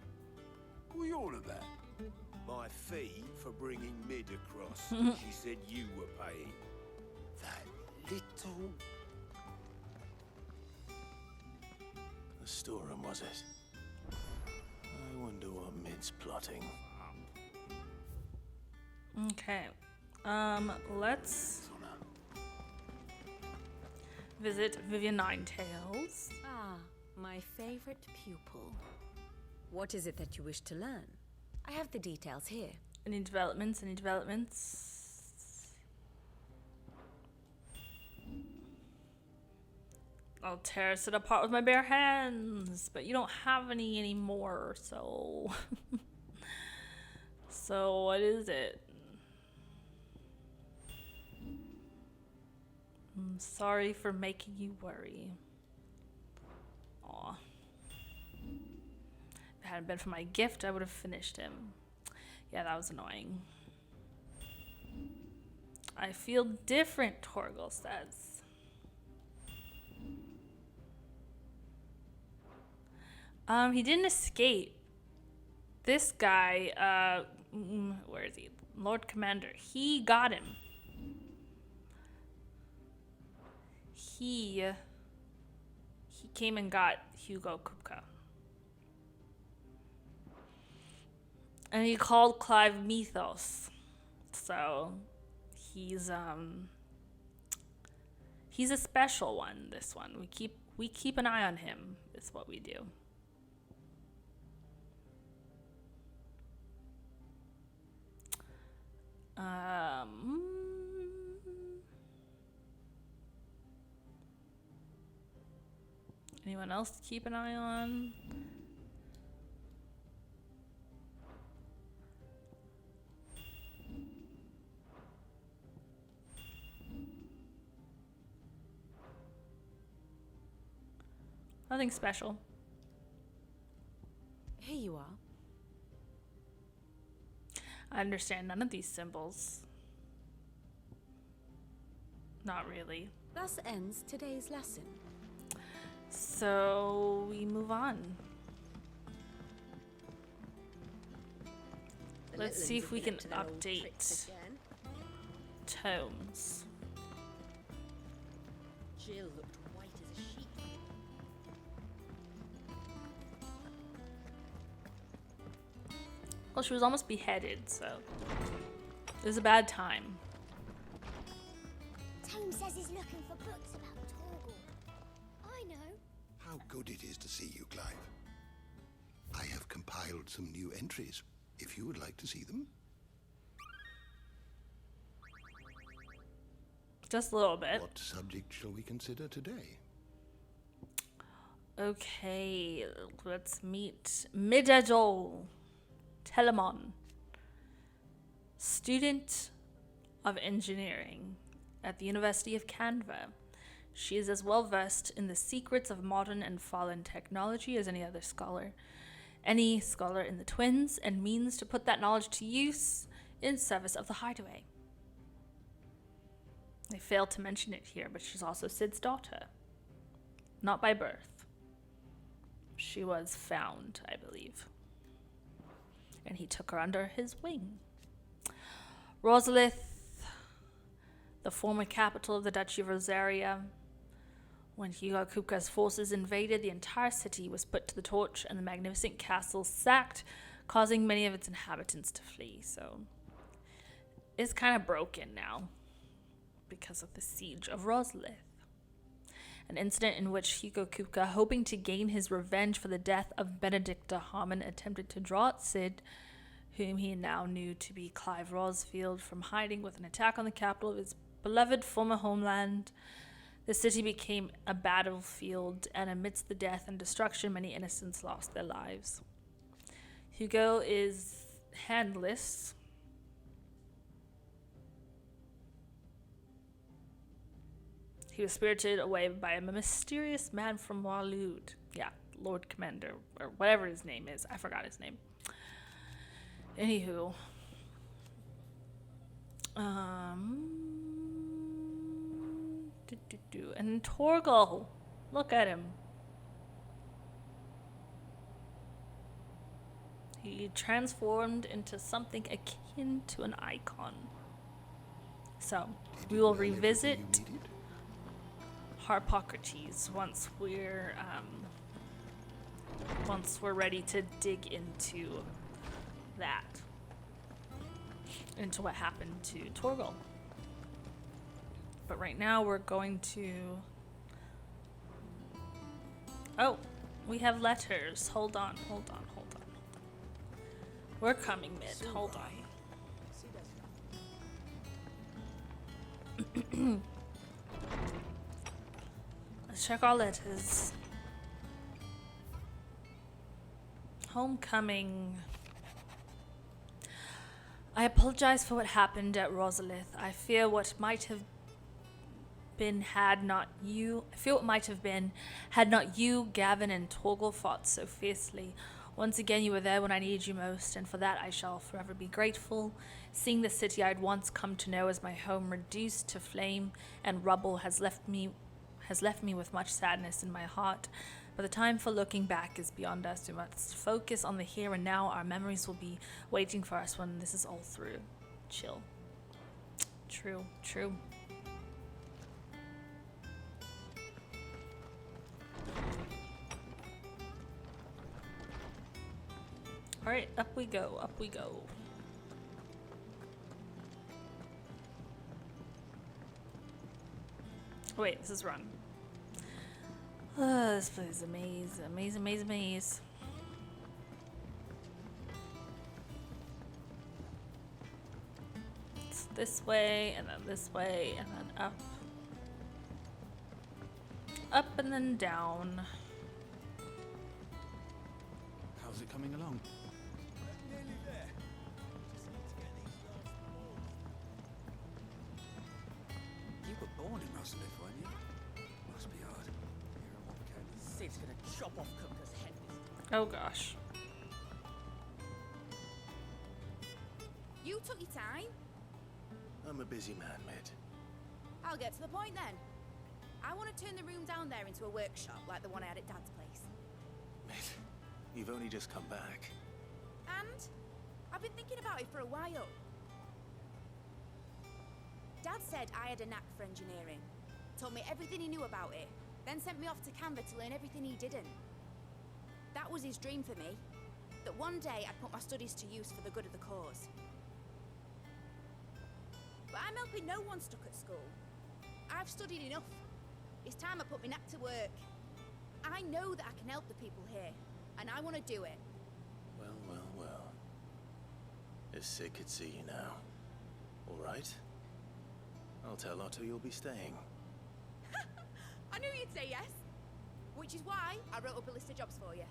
What are you on about? My fee for bringing Mid across. She said you were paying. That little... The storeroom, was it? I wonder what Mid's plotting. Okay. Let's visit Vivian Ninetails. Ah, my favorite pupil. What is it that you wish to learn? I have the details here. Any developments? Any developments? I'll tear it apart with my bare hands, but you don't have any anymore, so... So what is it? I'm sorry for making you worry. Aw. If it hadn't been for my gift, I would have finished him. Yeah, that was annoying. I feel different, Torgal says. He didn't escape. This guy, where is he? Lord Commander. He got him. He came and got Hugo Kupka. And he called Clive Mythos. So he's a special one, this one. We keep an eye on him, is what we do. Anyone else to keep an eye on? Nothing special. Here you are. I understand none of these symbols. Not really. Thus ends today's lesson. So we move on. Let's see if we can update tomes. Jill looked white as a sheet. Well, she was almost beheaded, so it was a bad time. Tome says he's looking for books about Torgal. I know. How good it is to see you, Clive. I have compiled some new entries, if you would like to see them. Just a little bit. What subject shall we consider today? Okay, let's meet Midajol Telemon, student of engineering at the University of Canva. She is as well versed in the secrets of modern and fallen technology as any scholar in the Twins, and means to put that knowledge to use in service of the Hideaway. I failed to mention it here, but she's also Sid's daughter. Not by birth. She was found, I believe. And he took her under his wing. Rosalith, the former capital of the Duchy of Rosaria. When Hugo Kupka's forces invaded, the entire city was put to the torch and the magnificent castle sacked, causing many of its inhabitants to flee. So it's kind of broken now. because of the siege of Rosalith. An incident in which Hugo Kupka, hoping to gain his revenge for the death of Benedicta Harmon, attempted to draw out Cid, whom he now knew to be Clive Rosfield, from hiding with an attack on the capital of his beloved former homeland. The city became a battlefield, and amidst the death and destruction, many innocents lost their lives. Hugo is handless. He was spirited away by a mysterious man from Waloed. Yeah, Lord Commander, or whatever his name is. I forgot his name. Anywho. And Torgal. Look at him. He transformed into something akin to an icon. So, we will revisit Harpocrates once we're ready to dig into that, into what happened to Torgal. But right now we're going to... Oh, we have letters. Hold on. We're coming, Mid. Hold on. Let's check our letters. Homecoming. I apologize for what happened at Rosalith. I fear what might have been had not you, Gavin and Torgal fought so fiercely. Once again, you were there when I needed you most, and for that I shall forever be grateful. Seeing the city I'd once come to know as my home reduced to flame and rubble has left me with much sadness in my heart. But the time for looking back is beyond us. We must focus on the here and now. Our memories will be waiting for us when this is all through. Chill. True. Alright, up we go. Wait, this is wrong. This place is a maze. It's this way, and then this way, and then up. Up and then down. How's it coming along? Nearly there. Just need to get these last walls. You were born in Rosalith, weren't you? Must be hard. Sid's gonna chop off Kupka's head this time. Oh gosh. You took your time. I'm a busy man, Mid. I'll get to the point then. I want to turn the room down there into a workshop like the one I had at Dad's place. Mid, you've only just come back. And I've been thinking about it for a while. Dad said I had a knack for engineering, told me everything he knew about it, then sent me off to Canva to learn everything he didn't. That was his dream for me, that one day I'd put my studies to use for the good of the cause. But I'm helping no one stuck at school. I've studied enough. It's time I put my knack to work. I know that I can help the people here, and I want to do it. Well. If Sid could see you now. All right? I'll tell Otto you'll be staying. I knew you'd say yes. Which is why I wrote up a list of jobs for you.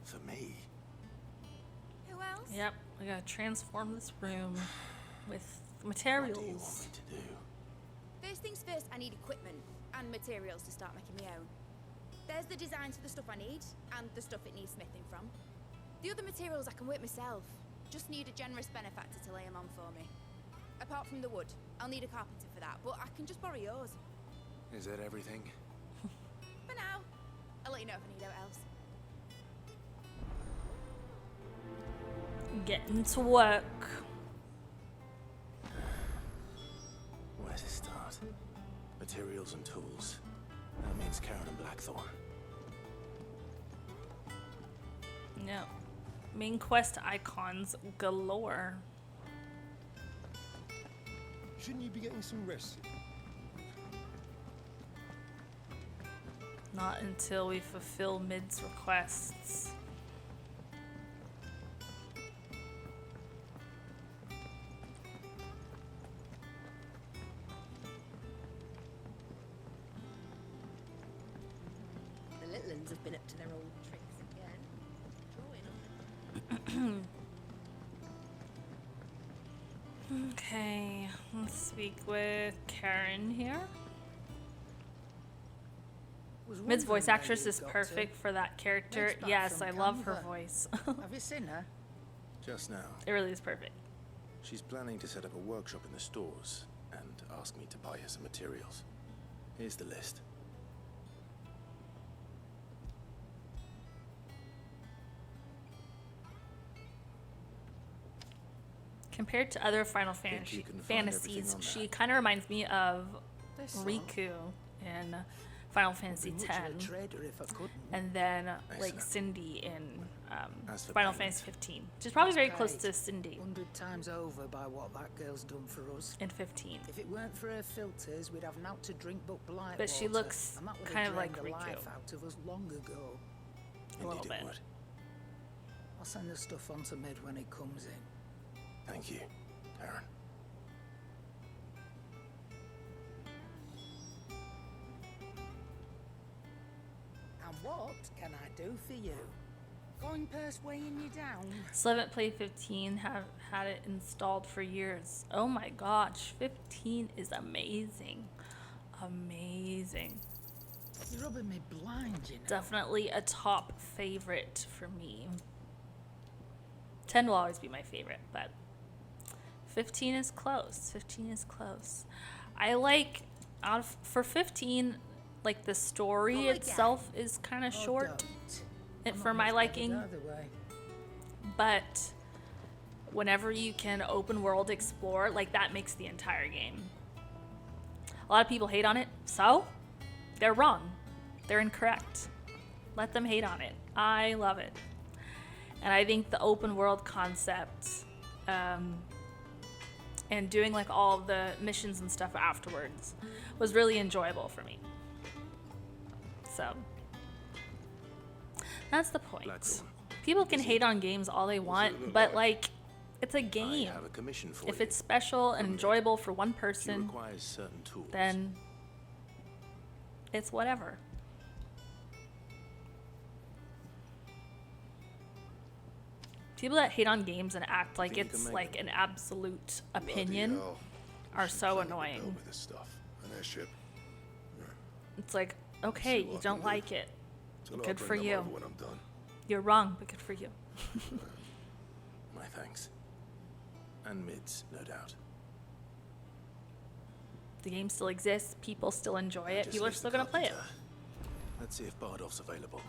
For me? Who else? Yep, I gotta transform this room with materials. What do you want me to do? First things first, I need equipment and materials to start making my own. There's the designs for the stuff I need, and the stuff it needs smithing from. The other materials I can work myself. Just need a generous benefactor to lay them on for me. Apart from the wood, I'll need a carpenter for that, but I can just borrow yours. Is that everything? For now. I'll let you know if I need out else. Getting to work. Where to start? Materials and tools. That means Karen and Blackthorn. No. Main quest icons galore. Shouldn't you be getting some rest? Not until we fulfill Mid's requests. The little uns have been up to their old tricks again. Drawing on. Okay, let's speak with Karen here. Mid's voice actress is perfect for that character. Mid's back Yes, from I love her Canada. voice. Have you seen her? Just now. It really is perfect. She's planning to set up a workshop in the stores and ask me to buy her some materials. Here's the list. Compared to other Final Think you can find Fantasies, everything on she that? kind of reminds me of This one? Riku in Final Fantasy Much X, of a trader if I couldn't. and then like Excellent. Cindy in As for Final payment. Fantasy 15. She's probably very That's close paid to Cindy 100 times over by what that girl's done for us. in 15. If it weren't for her filters, we'd have naught to drink but blight But she water, looks and that would have kind of drained like the Riku. life out of us long ago. A little Indeed it bit. would. I'll send the stuff on to Mid when it comes in. Thank you, Aaron. And what can I do for you? Going purse weighing you down? Still haven't played 15, have had it installed for years. Oh my gosh, 15 is amazing. Amazing. You're rubbing me blind, you know. Definitely a top favorite for me. 10 will always be my favorite, but 15 is close. 15 is close. I like, for 15, like the story itself is kind of short for my liking. But whenever you can open world explore, like that makes the entire game. A lot of people hate on it, so they're wrong. They're incorrect. Let them hate on it. I love it. And I think the open world concept and doing like all the missions and stuff afterwards was really enjoyable for me. So that's the point. Blackthorn. People can hate on games all they want, but like it's a I game. have a commission for If you. it's special and enjoyable for one She person, requires certain tools. then it's whatever. People that hate on games and act like Think you can it's make like an absolute opinion hell. are so annoying. With this stuff. An airship. It's like, okay, what you I don't can do. like it. Tell her I'll Good bring for them you. over when I'm done. You're wrong, but good for you. My thanks. And Mid's, no doubt. The game still exists. People still enjoy it. Just People are leave still the gonna play it. carpenter. Let's see if Bardolph's available.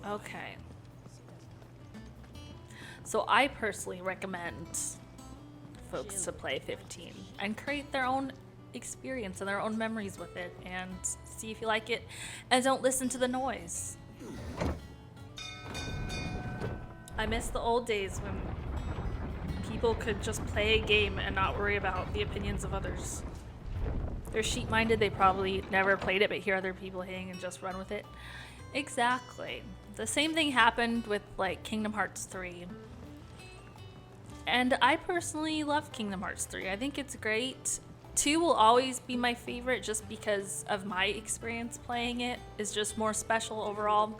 Okay. So I personally recommend folks to play 15 and create their own experience and their own memories with it and see if you like it and don't listen to the noise. I miss the old days when people could just play a game and not worry about the opinions of others. They're sheep-minded, they probably never played it but hear other people hating and just run with it. Exactly. The same thing happened with like Kingdom Hearts 3. And I personally love Kingdom Hearts 3. I think it's great. 2 will always be my favorite just because of my experience playing it. It's just more special overall.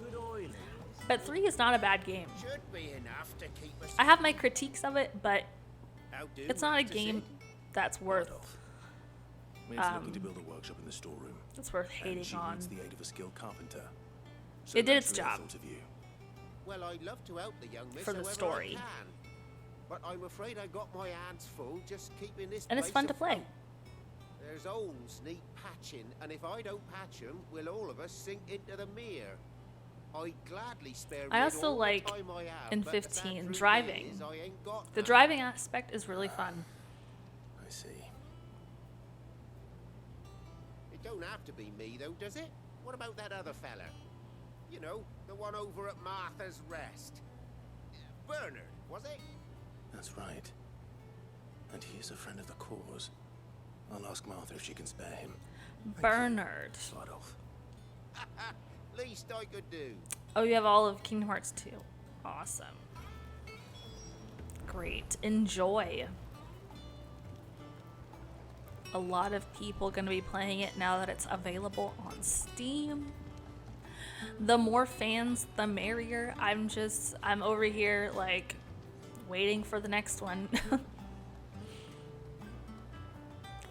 But 3 is not a bad game. Should be enough to keep us. I have my critiques of it, but How do it's not a to game see? that's worth Mid's looking to build a workshop in the storeroom. it's worth And hating she on. needs the aid of a skilled carpenter. So It did its naturally I job. thought of you. Well, I'd love to help the young miss For the however story. I can. But I'm afraid I got my hands full just keeping this And it's place fun to play. afloat. There's holes need patching, and if I don't patch them, will all of us sink into the mere. I'd gladly spare I Rid also all like the time I have, in but the sad 15 truth driving. is I ain't got The none. driving aspect is really fun. I see. It don't have to be me, though, does it? What about that other fella? You know, the one over at Martha's Rest. Bernard, was it? That's right. And he is a friend of the cause. I'll ask Martha if she can spare him. Bernard. Slide off. Least I could do. Oh, you have all of Kingdom Hearts 2. Awesome. Great. Enjoy. A lot of people going to be playing it now that it's available on Steam. The more fans, the merrier. I'm over here like waiting for the next one.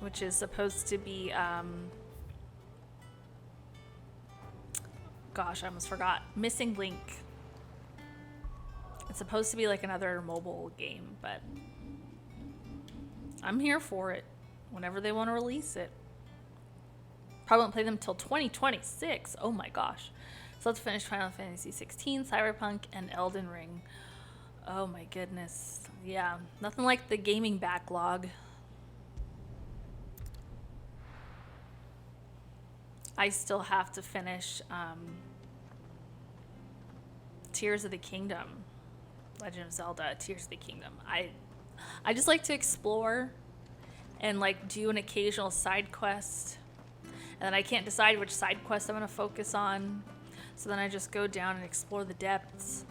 Which is supposed to be, gosh, I almost forgot. Missing Link. It's supposed to be like another mobile game, but I'm here for it whenever they want to release it. Probably won't play them till 2026. Oh my gosh. So let's finish Final Fantasy 16, Cyberpunk, and Elden Ring. Oh my goodness. Yeah, nothing like the gaming backlog. I still have to finish Tears of the Kingdom. Legend of Zelda, Tears of the Kingdom. I just like to explore and like do an occasional side quest. And then I can't decide which side quest I'm going to focus on. So then I just go down and explore the depths.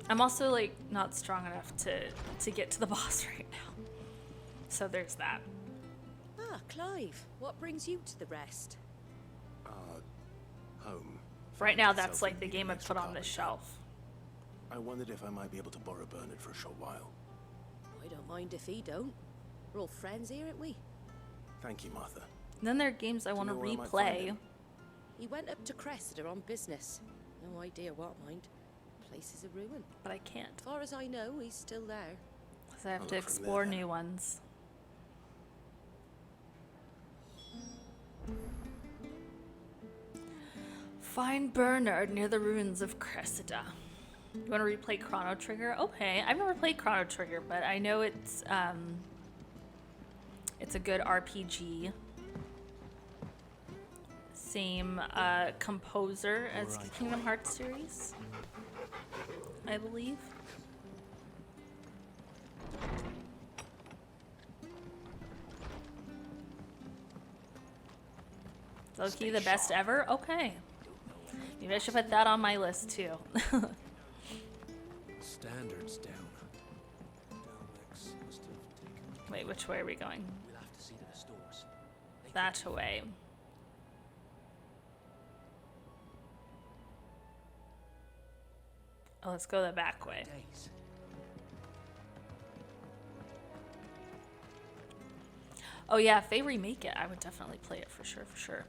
I'm also like not strong enough to get to the boss right now. So there's that. Ah, Clive, what brings you to the rest? Home. Right now, that's like the game I put on the shelf. I wondered if I might be able to borrow Bernard for a short while. I don't mind if he don't. We're all friends here, aren't we? Thank you, Martha. And then there are games I want to replay. He went up to Cressida on business. No idea what, mind. Place is a ruin. But I can't. As far as I know, he's still there. Because I have to explore new ones. Find Bernard near the ruins of Cressida. You want to replay Chrono Trigger? Okay, I've never played Chrono Trigger, but I know it's a good RPG. Same composer as the Kingdom Hearts series, I believe. Loki, the best ever? Okay. Maybe I should put that on my list too. Standards down. Wait, which way are we going? We'll have to see to the stores. That way. Oh, let's go the back way. Oh yeah, if they remake it, I would definitely play it for sure, for sure.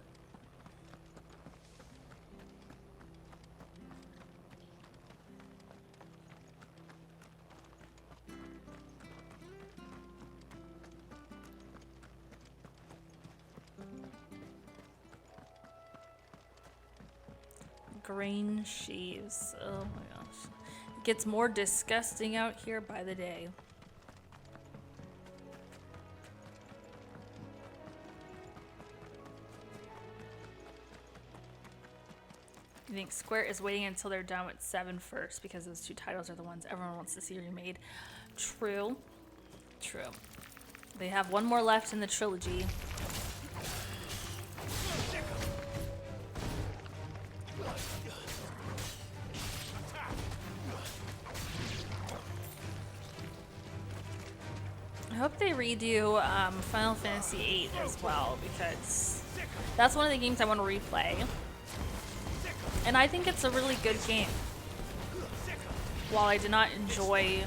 Grain sheaves. Oh my gosh. It gets more disgusting out here by the day. I think Square is waiting until they're done with 7 first because those 2 titles are the ones everyone wants to see remade. True. True. They have 1 more left in the trilogy. I hope they redo Final Fantasy VIII as well, because that's one of the games I want to replay. And I think it's a really good game. While I did not enjoy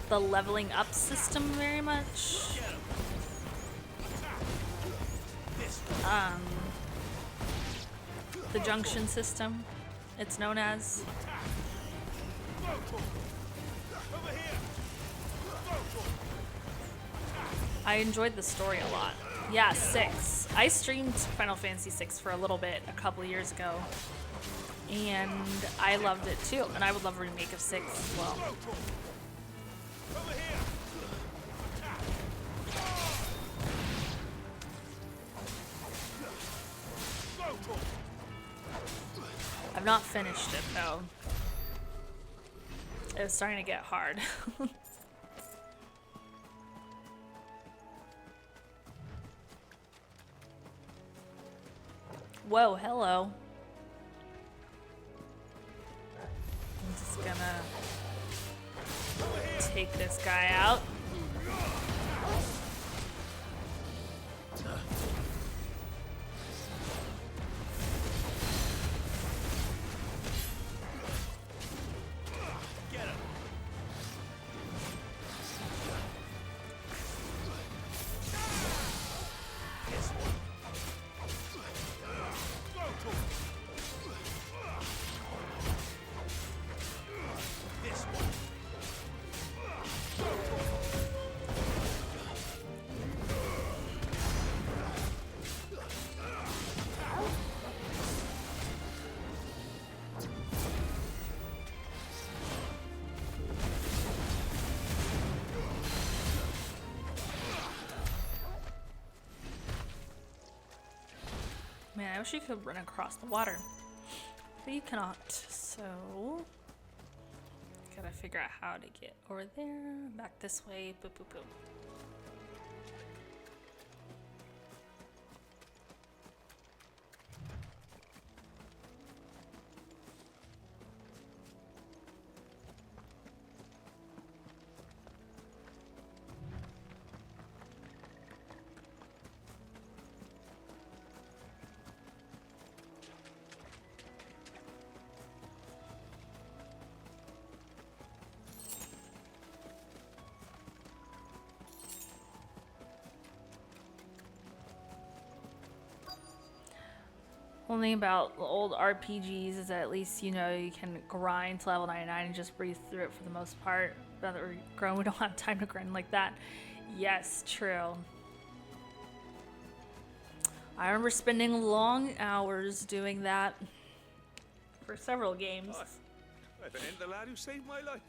the leveling up system very much, the junction system, it's known as. I enjoyed the story a lot. Yeah, 6. I streamed Final Fantasy 6 for a little bit a couple years ago, and I loved it too. And I would love a remake of 6 as well. I've not finished it though. It was starting to get hard. Whoa, hello. I'm just gonna take this guy out. Man, I wish you could run across the water. But you cannot, so... Gotta figure out how to get over there. Back this way. Boop, boop, boop. One thing about the old RPGs is that at least, you know, you can grind to level 99 and just breeze through it for the most part. Now that we're grown, we don't have time to grind like that. Yes, true. I remember spending long hours doing that for several games. I think the lad who saved my life.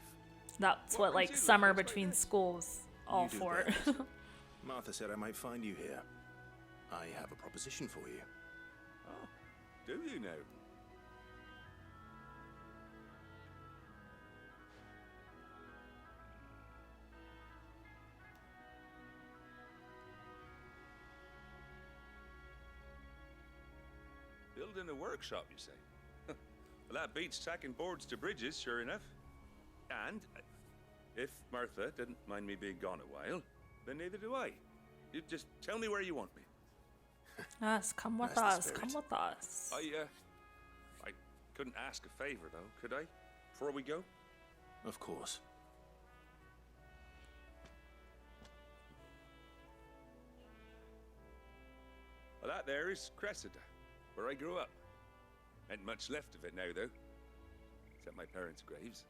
That's what like summer between schools all for. Martha said I might find you here. I have a proposition for you. Oh, do you now? Building a workshop, you say? Well, that beats tacking boards to bridges, sure enough. And if Martha didn't mind me being gone a while, then neither do I. You just tell me where you want me. Yes, come with us. Come with us. I couldn't ask a favor, though, could I? Before we go? Of course. Well, that there is Cressida, where I grew up. Ain't much left of it now, though. Except my parents' graves.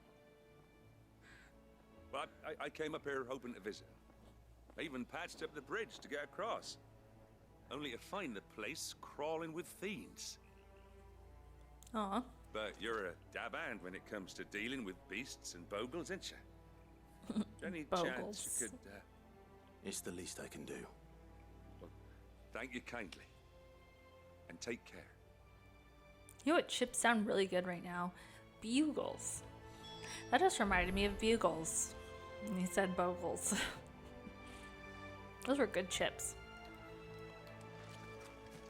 But I came up here hoping to visit. I even patched up the bridge to get across. Only to find the place crawling with fiends. Aw. But you're a dab hand when it comes to dealing with beasts and bogles, ain't you? Any chance you could... It's the least I can do. Well, thank you kindly. And take care. You know what chips sound really good right now? Bugles. That just reminded me of bugles. And he said bogles. Those were good chips.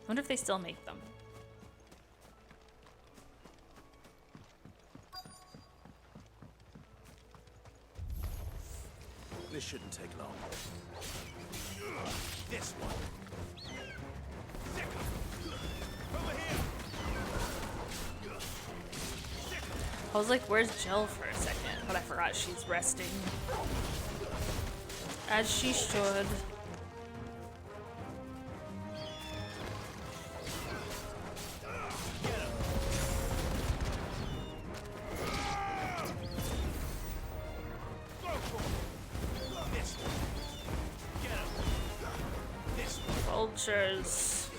I wonder if they still make them. This shouldn't take long. This one. Over here. I was like, where's Jill for a second? But I forgot she's resting. As she should. Vultures.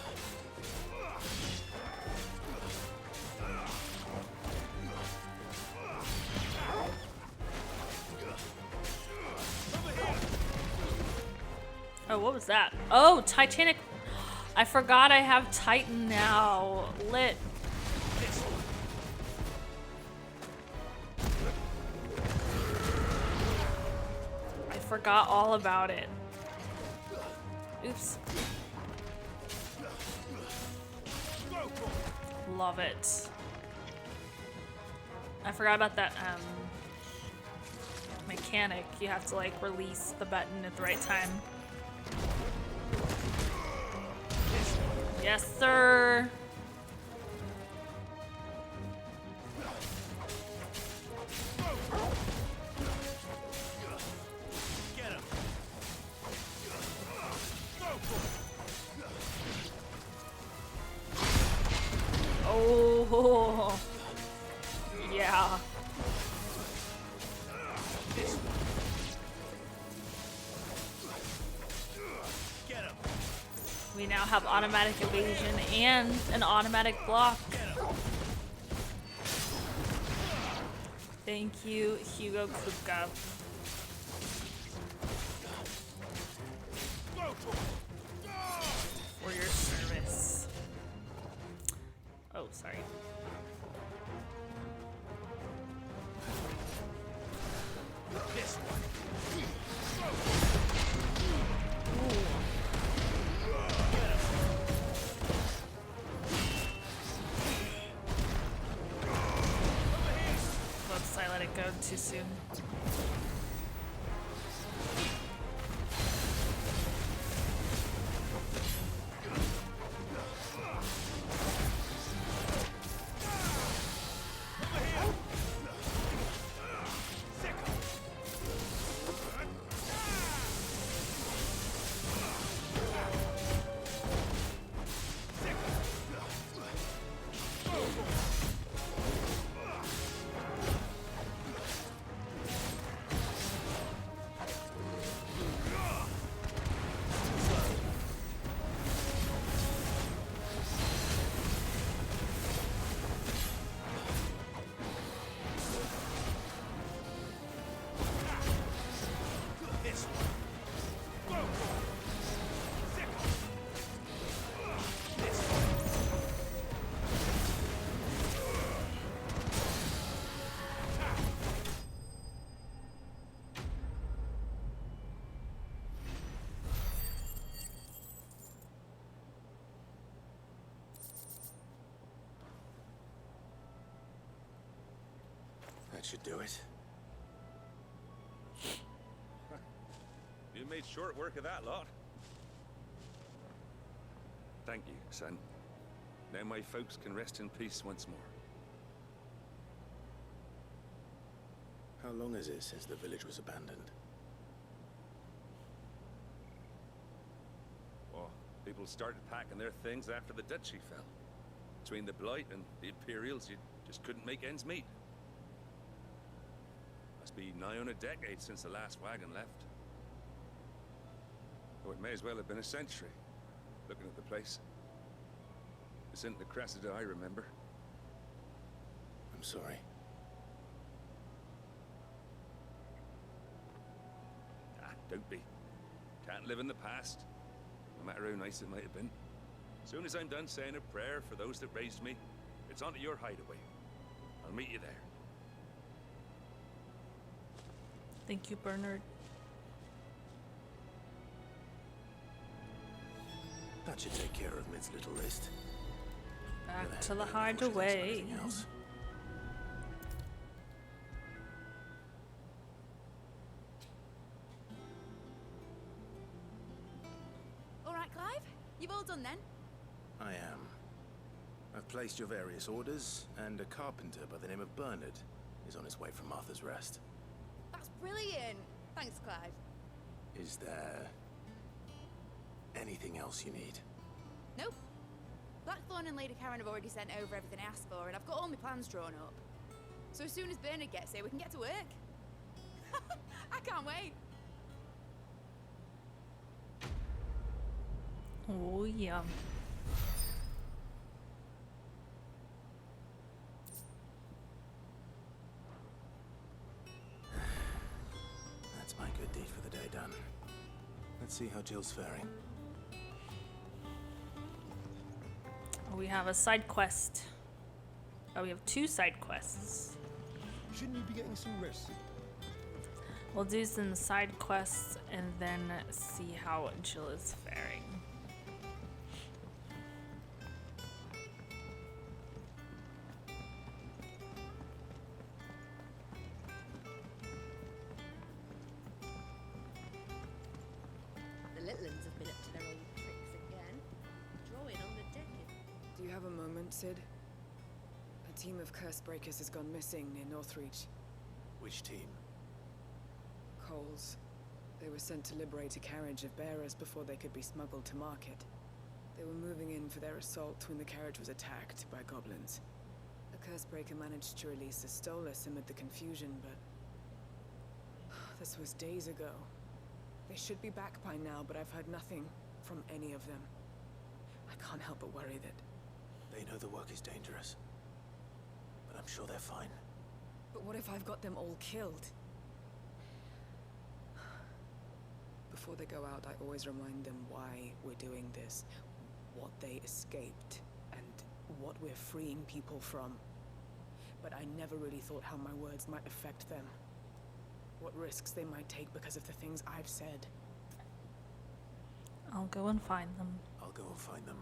Oh, what was that? Oh, Titanic. I forgot I have Titan now. Lit. I forgot all about it. Oops. love it. I forgot about that mechanic. You have to like release the button at the right time. Yes, sir. Oh, yeah. We now have automatic evasion and an automatic block. Thank you, Hugo Kupka. For your service. Oh, sorry. This one. Whoops, I let it go too soon. That should do it. You made short work of that lot. Thank you, son. Now my folks can rest in peace once more. How long is it since the village was abandoned? Oh, people started packing their things after the duchy fell. Between the Blight and the Imperials, you just couldn't make ends meet. Must be nigh on a decade since the last wagon left. Oh, it may as well have been a century, looking at the place. This isn't the Cressida I remember. I'm sorry. Ah, don't be. Can't live in the past, no matter how nice it might have been. As soon as I'm done saying a prayer for those that raised me, it's onto your hideaway. I'll meet you there. Thank you, Bernard. That should take care of Mid's little list. Back to the hideaway. All right, Clive? You've all done then? I am. I've placed your various orders, and a carpenter by the name of Bernard is on his way from Martha's Rest. That's brilliant. Thanks, Clive. Is there anything else you need? Nope. Blackthorn and Lady Karen have already sent over everything I asked for, and I've got all my plans drawn up. So as soon as Bernard gets here, we can get to work. I can't wait. Oh, yeah. That's my good deed for the day done. Let's see how Jill's faring. We have a side quest. Oh, we have 2 side quests. Shouldn't you be getting some rest? We'll do some side quests and then see how Jill is faring. have a moment, Sid? A team of Cursebreakers has gone missing near Northreach. Which team? Coles. They were sent to liberate a carriage of bearers before they could be smuggled to market. They were moving in for their assault when the carriage was attacked by goblins. A Cursebreaker managed to release a Stolus amid the confusion, but... this was days ago. They should be back by now, but I've heard nothing from any of them. I can't help but worry that... They know the work is dangerous. But I'm sure they're fine. But what if I've got them all killed? Before they go out, I always remind them why we're doing this, what they escaped, and what we're freeing people from. But I never really thought how my words might affect them. What risks they might take because of the things I've said. I'll go and find them. I'll go and find them.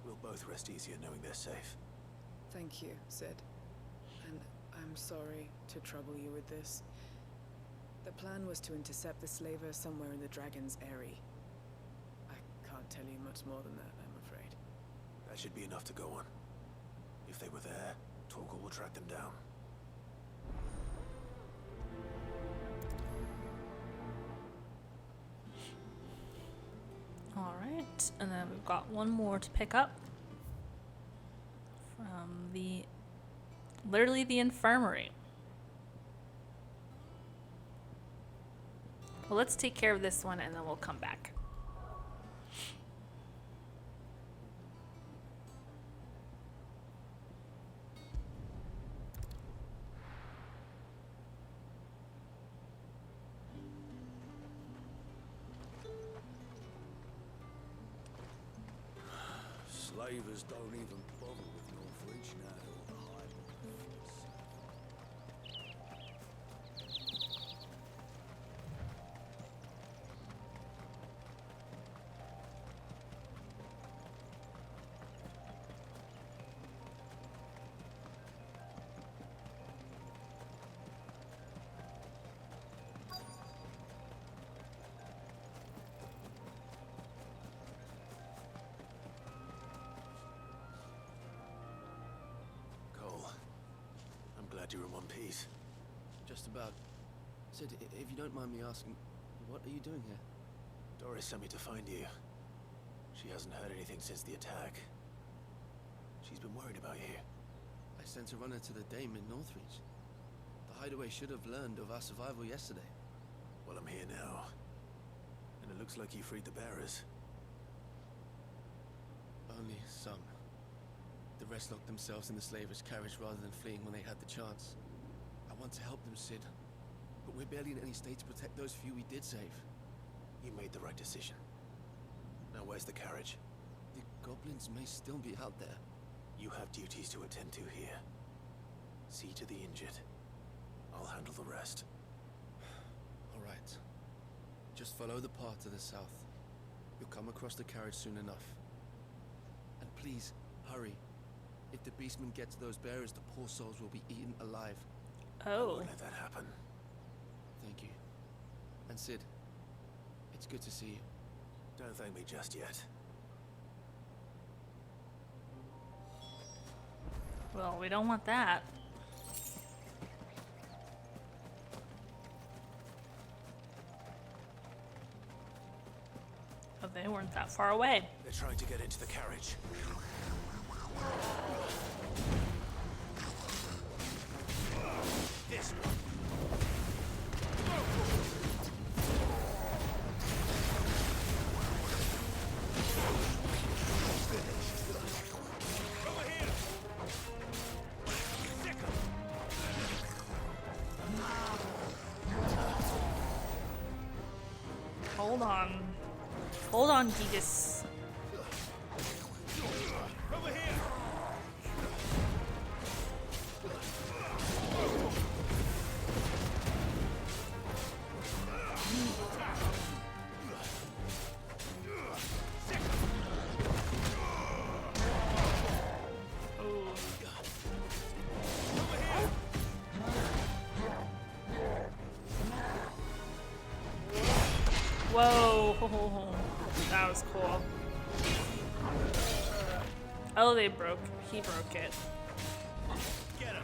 We'll both rest easier knowing they're safe. Thank you, Sid. And I'm sorry to trouble you with this. The plan was to intercept the slaver somewhere in the Dragon's Eyrie. I can't tell you much more than that, I'm afraid. That should be enough to go on. If they were there, Torgal will track them down. Alright, and then we've got one more to pick up. From literally the infirmary. Well, let's take care of this one and then we'll come back. Slavers don't even bother with Northreach now. Glad you're in one piece. Just about. Sid, if you don't mind me asking, what are you doing here? Doris sent me to find you. She hasn't heard anything since the attack. She's been worried about you. I sent a runner to the Dame in Northreach. The hideaway should have learned of our survival yesterday. Well, I'm here now. And it looks like you freed the bearers. Only some. The rest locked themselves in the slaver's carriage rather than fleeing when they had the chance. I want to help them, Sid. But we're barely in any state to protect those few we did save. You made the right decision. Now where's the carriage? The goblins may still be out there. You have duties to attend to here. See to the injured. I'll handle the rest. All right. Just follow the path to the south. You'll come across the carriage soon enough. And please, hurry. If the beastmen get to those bearers, the poor souls will be eaten alive. Oh. I won't let that happen. Thank you. And Sid, it's good to see you. Don't thank me just yet. Well, we don't want that. Oh, they weren't that far away. They're trying to get into the carriage. This one. Over here. Sick 'em. Hold on. Hold on, Gigas. Over here. Whoa, that was cool. Oh, he broke it. Get him.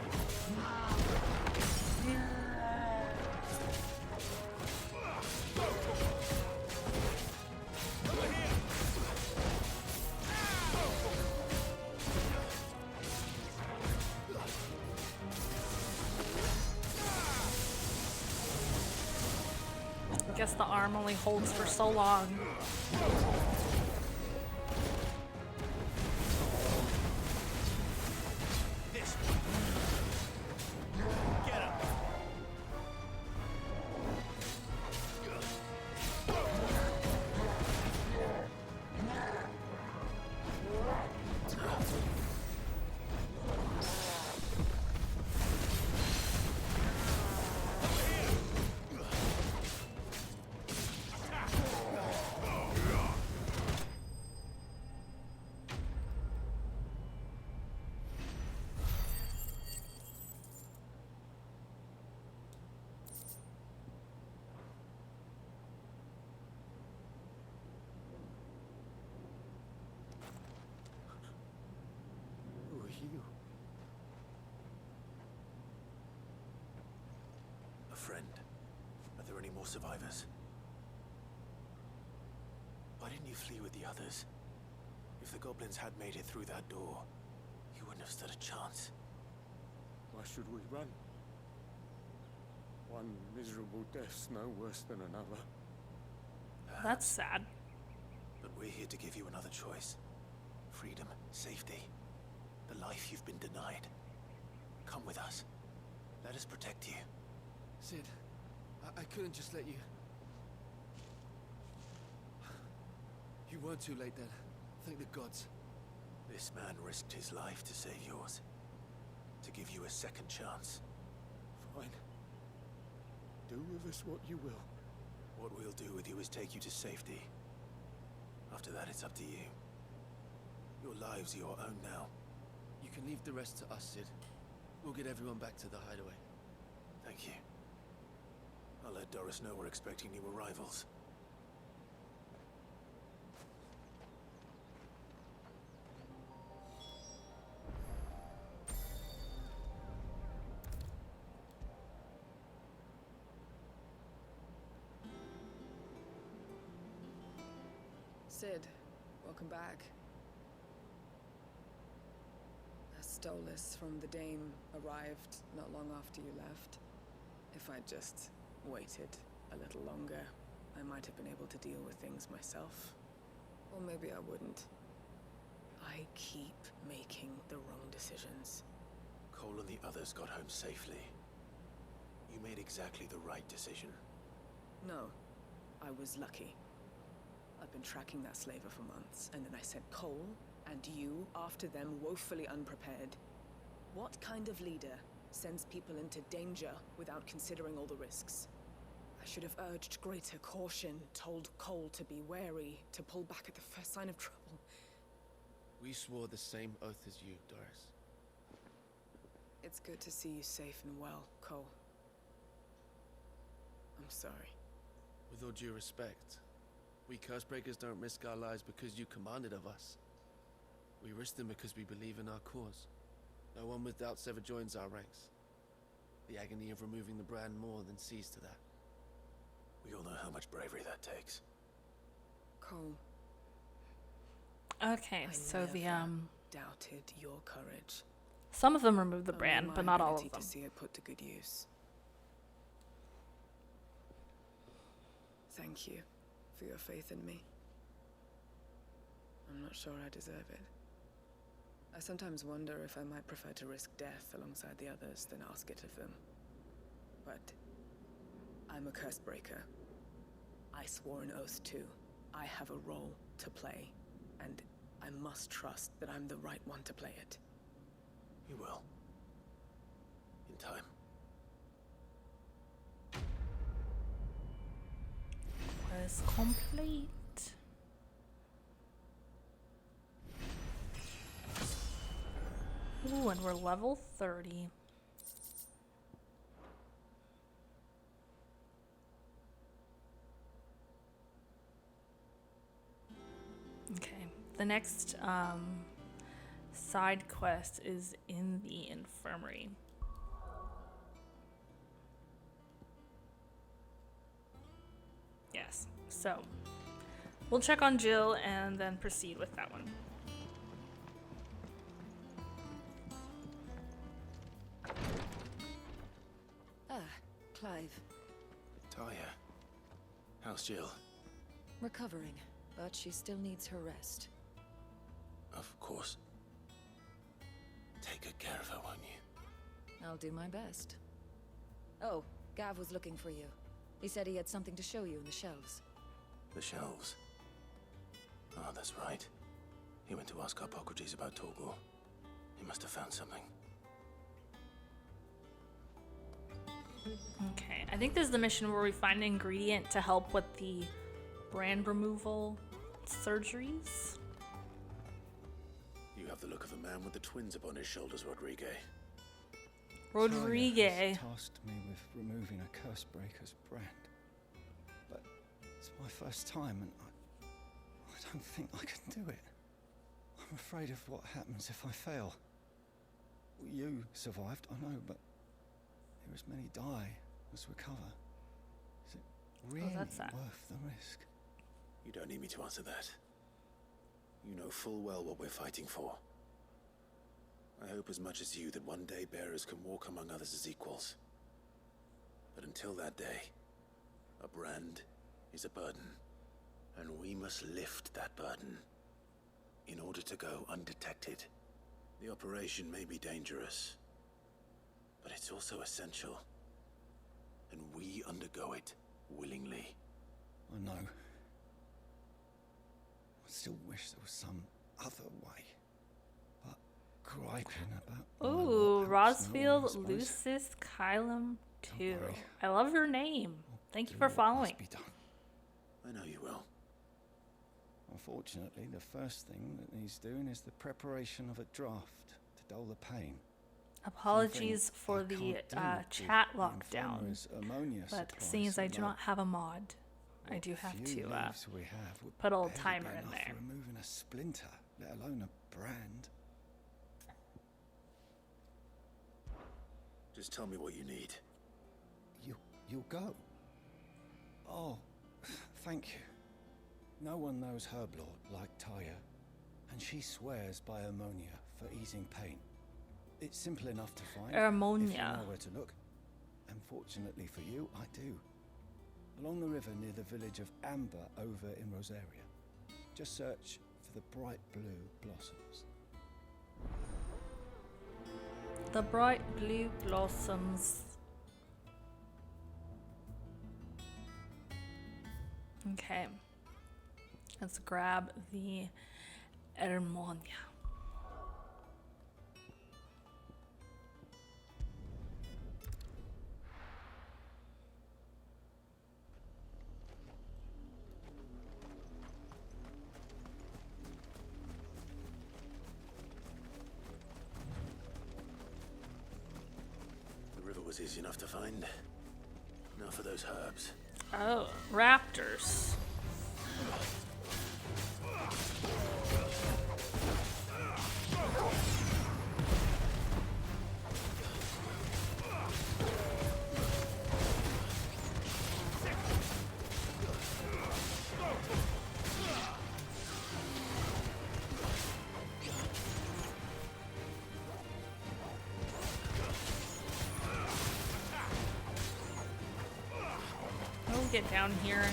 I guess the arm only holds for so long. This one. Get him. Who are you? A friend. Are there any more survivors? Why didn't you flee with the others? If the goblins had made it through that door, you wouldn't have stood a chance. Why should we run? One miserable death's no worse than another. That's sad. But we're here to give you another choice. Freedom, safety, the life you've been denied. Come with us. Let us protect you. Sid, I couldn't just let you... You weren't too late then. Thank the gods. This man risked his life to save yours. To give you a second chance. Fine. Do with us what you will. What we'll do with you is take you to safety. After that, it's up to you. Your lives are your own now. You can leave the rest to us, Sid. We'll get everyone back to the hideaway. Thank you. I'll let Doris know we're expecting new arrivals. Sid, welcome back. Stolas from the Dame arrived not long after you left. If I'd just waited a little longer, I might have been able to deal with things myself. Or maybe I wouldn't. I keep making the wrong decisions. Cole and the others got home safely. You made exactly the right decision. No, I was lucky. I've been tracking that slaver for months, and then I sent Cole and you after them, woefully unprepared. What kind of leader sends people into danger without considering all the risks? I should have urged greater caution, told Cole to be wary, to pull back at the first sign of trouble. We swore the same oath as you, Doris. It's good to see you safe and well, Cole. I'm sorry. With all due respect, we Cursebreakers don't risk our lives because you commanded of us. We risk them because we believe in our cause. No one with doubts ever joins our ranks. The agony of removing the brand more than sees to that. We all know how much bravery that takes. Cole. Okay, so the doubted your courage. some of them removed the brand, but not all of them. To see it put to good use. Thank you for your faith in me. I'm not sure I deserve it. I sometimes wonder if I might prefer to risk death alongside the others than ask it of them. But I'm a curse breaker. I swore an oath too. I have a role to play, and I must trust that I'm the right one to play it. You will. In time. Quest complete. Ooh, and we're level 30. Okay, the next side quest is in the infirmary. Yes, so we'll check on Jill and then proceed with that one. Ah, Clive. Talia. How's Jill? Recovering, but she still needs her rest. Of course. Take good care of her, won't you? I'll do my best. Oh, Gav was looking for you. He said he had something to show you in the shelves. The shelves. Oh, that's right. He went to ask Hippocrates about Torgor. He must have found something. Okay, I think this is the mission where we find an ingredient to help with the brand removal surgeries. You have the look of a man with the twins upon his shoulders, Rodriguez. Rodriguez. Tasked me with removing a Cursebreaker's brand. But it's my first time and I don't think I can do it. I'm afraid of what happens if I fail. You survived, I know, but there as many die as recover. Is it really that's sad. worth the risk? You don't need me to answer that. You know full well what we're fighting for. I hope as much as you that one day bearers can walk among others as equals. But until that day, a brand is a burden, and we must lift that burden in order to go undetected. The operation may be dangerous, but it's also essential, and we undergo it willingly. I know. I still wish there was some other way. But griping about Ooh, Rosfield Lucis Kylum 2. I love your name. Thank you for following. I know you will. Unfortunately, the first thing that needs doing is the preparation of a draft to dull the pain. Apologies for the chat lockdown, but seeing as I do not have a mod, I do have to put a little timer in there. Removing a splinter, let alone a brand. Just tell me what you need. You'll go. Oh, thank you. No one knows Herblord like Taya, and she swears by ammonia for easing pain. It's simple enough to find ammonia. if you know where to look. And fortunately for you, I do. Along the river near the village of Amber over in Rosaria. Just search for the bright blue blossoms. The bright blue blossoms. Okay. Let's grab the ammonia. The river was easy enough to find. Now for those herbs. Oh, raptors. We'll get down here.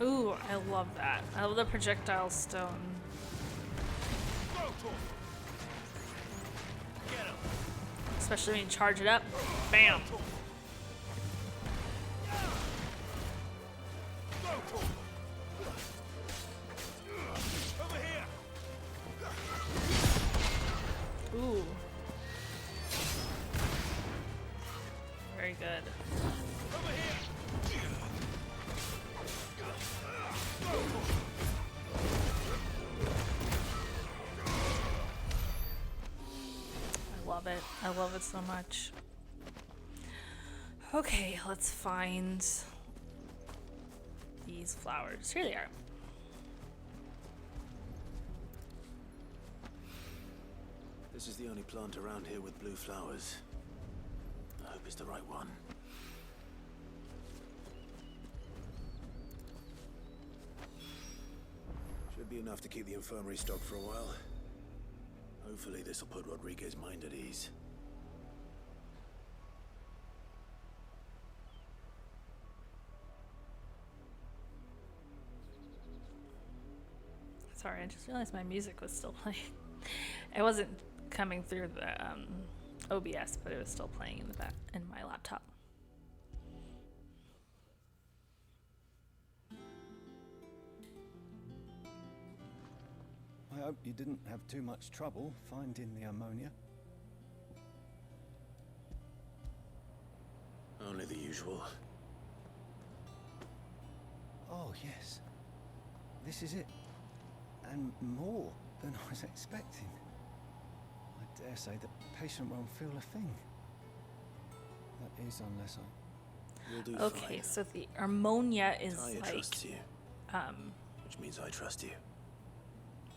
Ooh, I love that. I love the projectile stone. Especially when you charge it up. Bam! Ooh. very good. I love it. I love it so much. Okay, let's find these flowers. Here they are. This is the only plant around here with blue flowers. I hope it's the right one. Should be enough to keep the infirmary stocked for a while. Hopefully this will put Rodriguez's mind at ease. Sorry, I just realized my music was still playing. It wasn't coming through the OBS, but it was still playing in the back in my laptop. I hope you didn't have too much trouble finding the ammonia. Only the usual. Oh, yes. This is it. And more than I was expecting. I dare say the patient won't feel a thing. That is, unless I... You'll do Okay, fine. so the ammonia is Talia like trusts you, which means I trust you.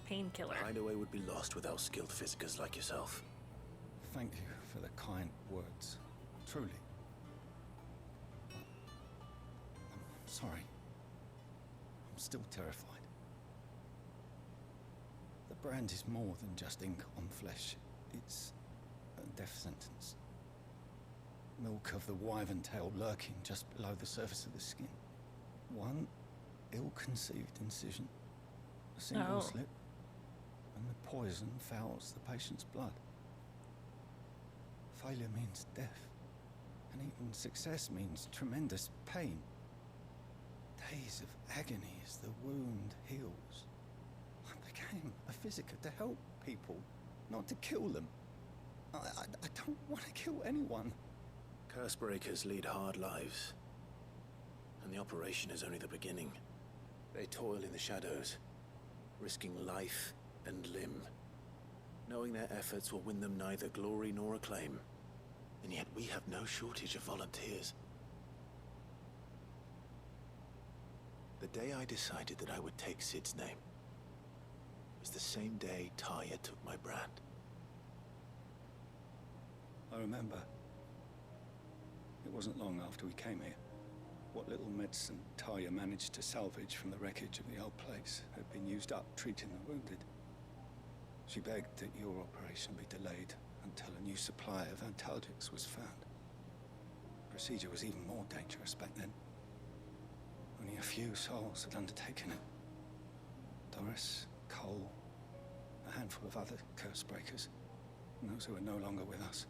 painkiller. Hideaway would be lost without skilled physicers like yourself. Thank you for the kind words. Truly. I'm sorry. I'm still terrified. The brand is more than just ink on flesh. It's a death sentence. Milk of the wyvern tail lurking just below the surface of the skin. One ill-conceived incision, a single slip, and the poison fouls the patient's blood. Failure means death, and even success means tremendous pain. Days of agony as the wound heals. I became a physiker to help people, not to kill them. I don't want to kill anyone. Cursebreakers lead hard lives, and the operation is only the beginning. They toil in the shadows, risking life and limb, knowing their efforts will win them neither glory nor acclaim. And yet we have no shortage of volunteers. The day I decided that I would take Sid's name was the same day Talia took my brand. I remember. It wasn't long after we came here. What little medicine Talia managed to salvage from the wreckage of the old place had been used up treating the wounded. She begged that your operation be delayed until a new supply of antalgics was found. The procedure was even more dangerous back then. Only a few souls had undertaken it. Doris, Cole, a handful of other Cursebreakers, and those who are no longer with us.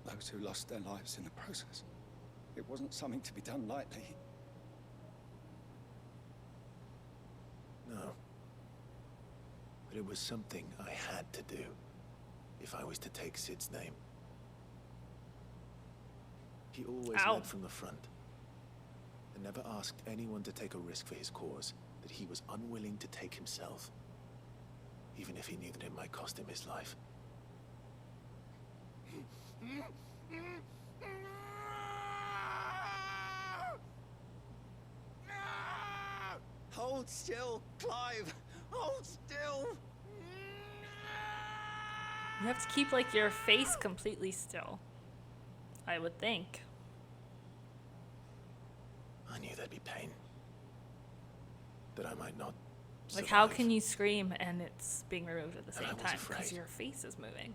Those who lost their lives in the process. It wasn't something to be done lightly. No. But it was something I had to do if I was to take Sid's name. He always led from the front and never asked anyone to take a risk for his cause that he was unwilling to take himself, even if he knew that it might cost him his life. Hold still, Clive! Hold still! You have to keep like your face completely still, I would think. I knew there'd be pain. That I might not survive. Like, how can you scream and it's being removed at the And I same was time because afraid. your face is moving?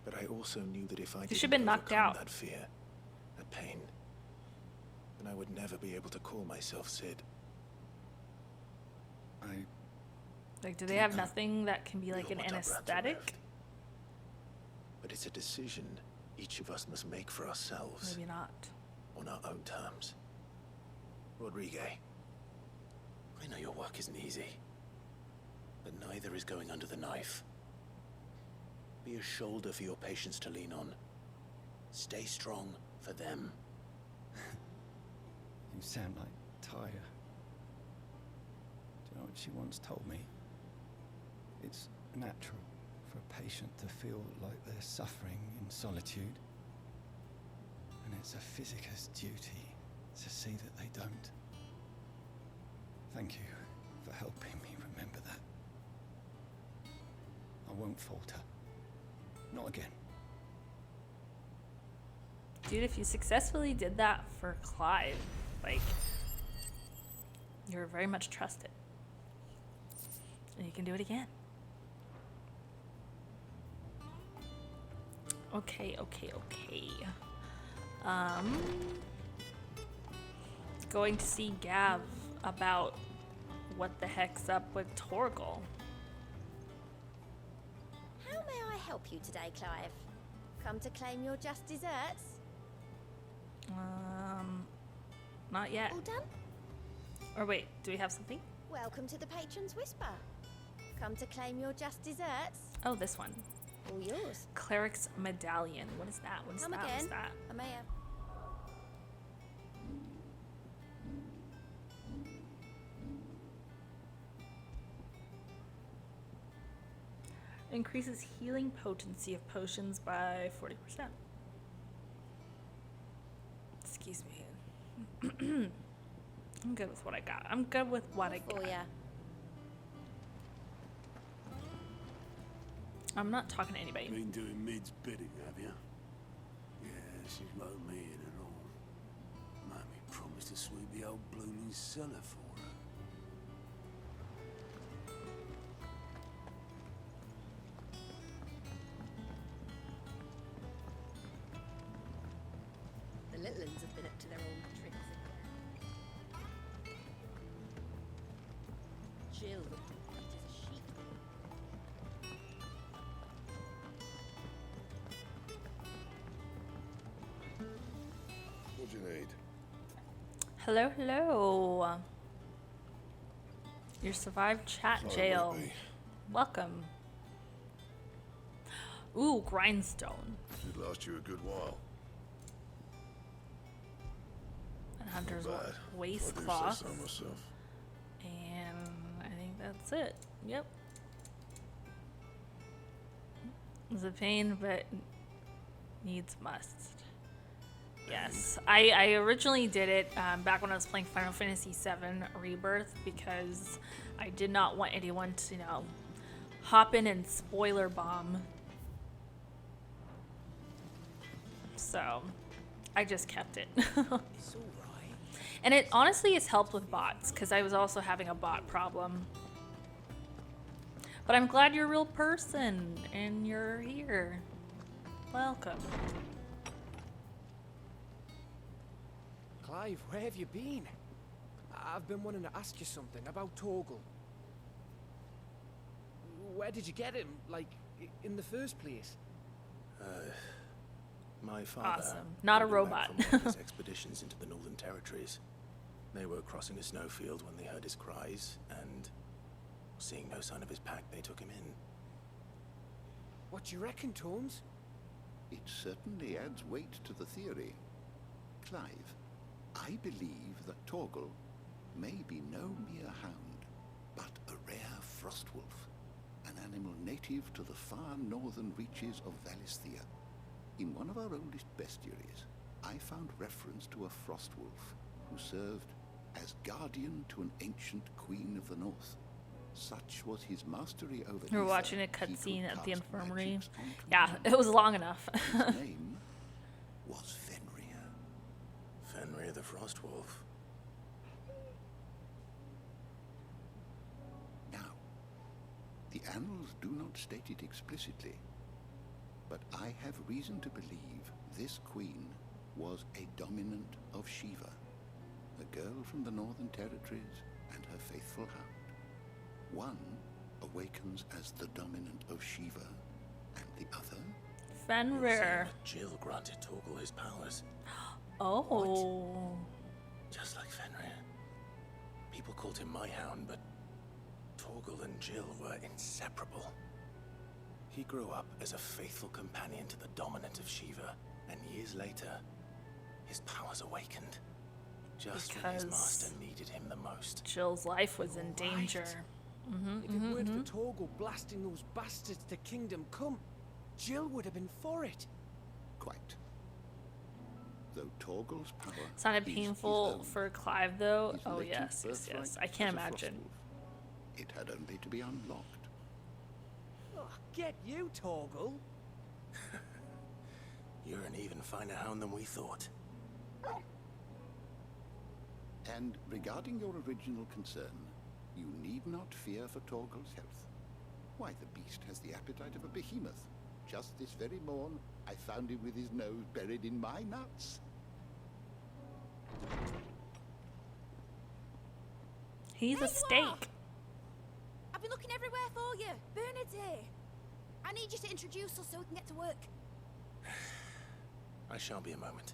But I also knew that if I You didn't should have been knocked overcome out. that fear, that pain, then I would never be able to call myself Sid. Like, do they have nothing that can be like an want our brand to anesthetic? live. But it's a decision each of us must make for ourselves. Maybe not. On our own terms. Rodriguez, I know your work isn't easy, but neither is going under the knife. Be a shoulder for your patients to lean on. Stay strong for them. You sound like Tyre. Do you know what she once told me? It's natural for a patient to feel like they're suffering in solitude. And it's a physicist's duty to see that they don't. Thank you for helping me remember that. I won't falter. Not again. Dude, if you successfully did that for Clive, like, you're very much trusted. And you can do it again. Okay. Going to see Gav about what the heck's up with Torgal. How may I help you today, Clive? Come to claim your just desserts? Not yet. All done? Or wait, do we have something? Welcome to the Patron's Whisper. Come to claim your just desserts? Oh, this one. All yours. Cleric's Medallion. What is that? What is Come that? again. What is that? Amaya. Increases healing potency of potions by 40%. Excuse me. I'm good with what I got. I'm good with what I got. Oh, yeah. I'm not talking to anybody. Been doing Mid's bidding, have you? Yeah, she's wrote me in and all. Mammy promised to sweep the old blooming cellar for her. The little ones have been up to their old tricks again. Jill looked white as a sheet. What do you need? Hello. You survived chat Sorry, jail. baby. Welcome. Ooh, grindstone. Should last you a good while. And Hunter's Not bad, if I do waistcloth. say so myself. And I think that's it. Yep. It's a pain, but needs must. Yes, I originally did it back when I was playing Final Fantasy VII Rebirth because I did not want anyone to, hop in and spoiler bomb. So I just kept it. It's alright. And it honestly has helped with bots because I was also having a bot problem. But I'm glad you're a real person and you're here. Welcome. Clive, where have you been? I've been wanting to ask you something about Torgal. Where did you get him? Like, in the first place? My father... Awesome. Not a brought him back robot. from one of his expeditions into the Northern Territories. They were crossing a snowfield when they heard his cries, and seeing no sign of his pack, they took him in. What do you reckon, Tomes? It certainly adds weight to the theory. Clive, I believe that Torgal may be no mere hound, but a rare frostwolf, an animal native to the far northern reaches of Valisthea. In one of our oldest bestiaries, I found reference to a frostwolf who served as guardian to an ancient queen of the north. Such was his mastery over We were ether, watching a he could cutscene at the cast infirmary. magics onto Yeah, it was long enough. His name was Fenrir. Fenrir the Frostwolf. Now, the annals do not state it explicitly, but I have reason to believe this queen was a dominant of Shiva, a girl from the Northern Territories and her faithful hound. One awakens as the dominant of Shiva, and the other... Fenrir. Jill granted Torgal his powers. Oh. Just like Fenrir. People called him my hound, but Torgal and Jill were inseparable. He grew up as a faithful companion to the dominant of Shiva, And years later, his powers awakened. Just when his master needed him the most. Jill's life was in danger. If it weren't for Torgal blasting those bastards to Kingdom Come, Jill would have been for it. Quite. Though Torgal's power Sounded is painful his own, for Clive, though. his Oh, latent yes. birthright I can't as a imagine. Frostwolf. It had only to be unlocked. Oh, get you, Torgal. You're an even finer hound than we thought. And regarding your original concern, you need not fear for Torgal's health. Why, the beast has the appetite of a behemoth. Just this very morn, I found him with his nose buried in my nuts. He's a steak. I've been looking everywhere for you. Bernard's here. I need you to introduce us so we can get to work. I shall be a moment.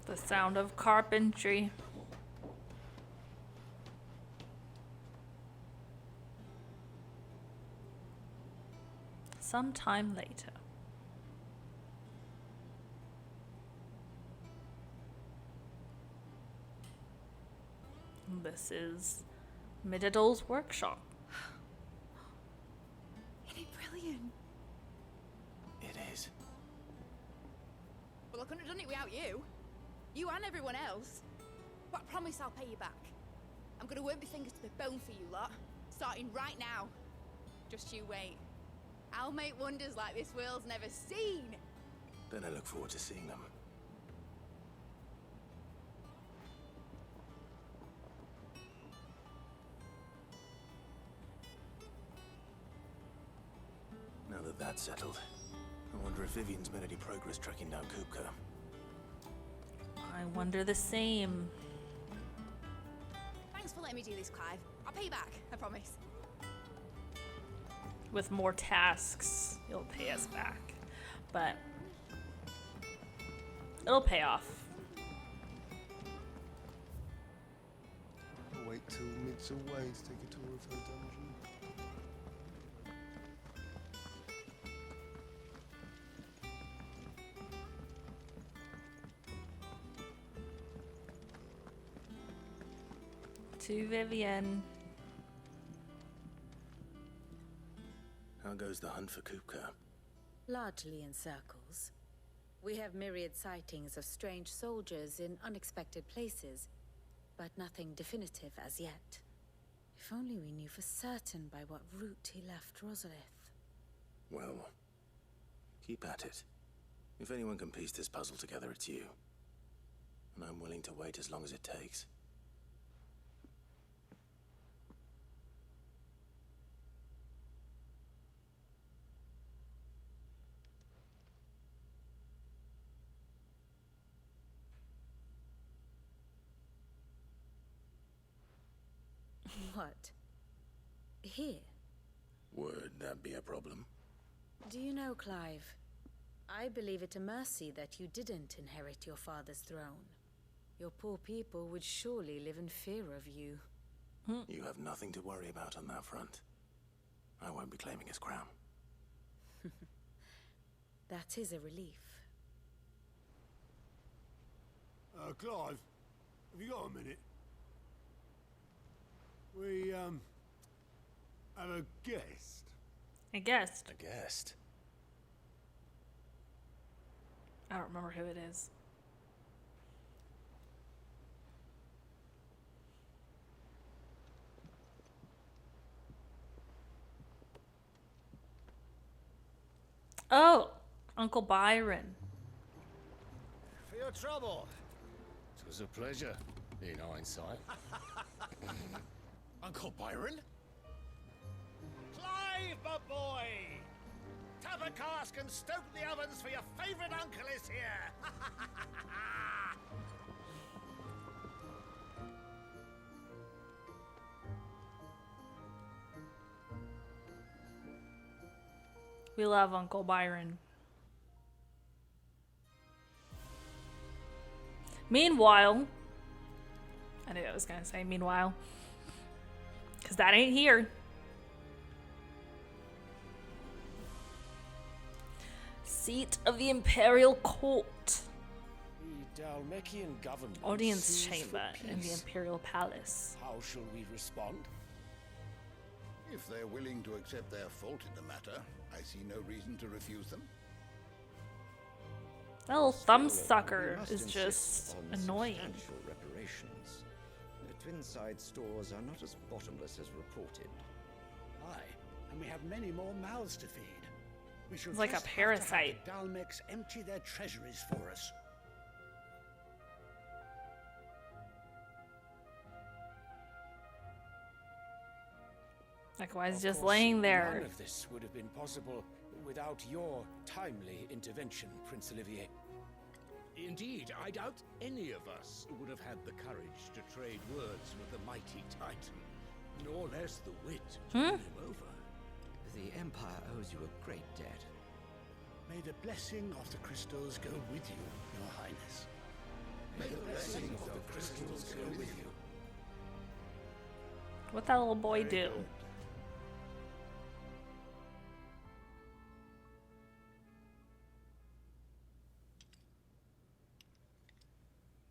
The sound of carpentry. Sometime later. This is Mididol's workshop. Isn't it brilliant? It is. Well, I couldn't have done it without you. You and everyone else. But I promise I'll pay you back. I'm gonna work my fingers to the bone for you lot, starting right now. Just you wait. I'll make wonders like this world's never seen. Then I look forward to seeing them. Now that that's settled, I wonder if Vivian's made any progress tracking down Kupka. I wonder the same. Thanks for letting me do this, Clive. I'll pay you back, I promise. With more tasks, you'll pay us back. But it'll pay off. I'll wait till mid's away to take a tour of her dungeon. To Vivian. How goes the hunt for Kupka? Largely in circles. We have myriad sightings of strange soldiers in unexpected places, but nothing definitive as yet. If only we knew for certain by what route he left Rosalith. Well, keep at it. If anyone can piece this puzzle together, it's you. And I'm willing to wait as long as it takes. What? Here? Would that be a problem? Do you know, Clive? I believe it a mercy that you didn't inherit your father's throne. Your poor people would surely live in fear of you. You have nothing to worry about on that front. I won't be claiming his crown. That is a relief. Clive, have you got a minute? We, have a guest. A guest? A guest? I don't remember who it is. Oh, Uncle Byron. For your trouble. It was a pleasure, in hindsight. Uncle Byron? Clive, my boy! Tap a cask and stoke the ovens for your favorite uncle is here! We love Uncle Byron. Meanwhile, I knew I was gonna say meanwhile. Because that ain't here. Seat of the Imperial Court. The Dalmekian government Audience sues for chamber in the peace. Imperial Palace. How shall we respond? If they're willing to accept their fault in the matter, I see no reason to refuse them. That little thumb Still, sucker we must is insist just on annoying. substantial reparations. The Twinside stores are not as bottomless as reported. Aye, and we have many more mouths to feed. We should It's like a just have to parasite. have the Dalmex empty their treasuries for us. Like, why is Of he just course, laying there? None of this would have been possible without your timely intervention, Prince Olivier. Indeed, I doubt any of us would have had the courage to trade words with the mighty Titan, nor less the wit to win him over. The Empire owes you a great debt. May the blessing of the crystals go with you, Your Highness. May the blessing of the crystals go with you. What that little boy do?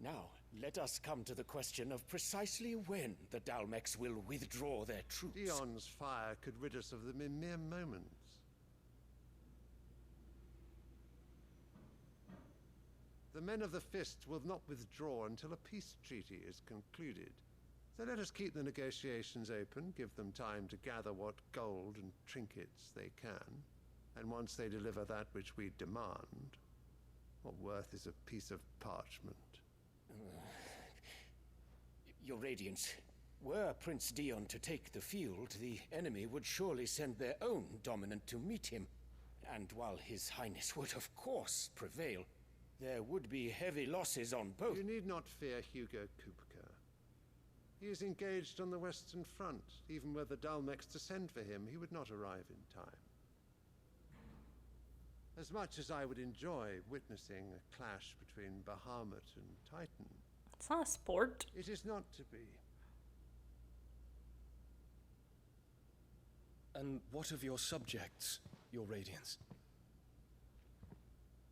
Now, let us come to the question of precisely when the Dalmex will withdraw their troops. Dion's fire could rid us of them in mere moments. The men of the Fist will not withdraw until a peace treaty is concluded. So let us keep the negotiations open, give them time to gather what gold and trinkets they can, and once they deliver that which we demand, what worth is a piece of parchment? Your Radiance, were Prince Dion to take the field, the enemy would surely send their own dominant to meet him. And while His Highness would of course prevail, there would be heavy losses on both. You need not fear Hugo Kupka. He is engaged on the Western Front. Even were the Dalmex to send for him, he would not arrive in time. As much as I would enjoy witnessing a clash between Bahamut and Titan, it's not a sport. It is not to be. And what of your subjects, Your Radiance?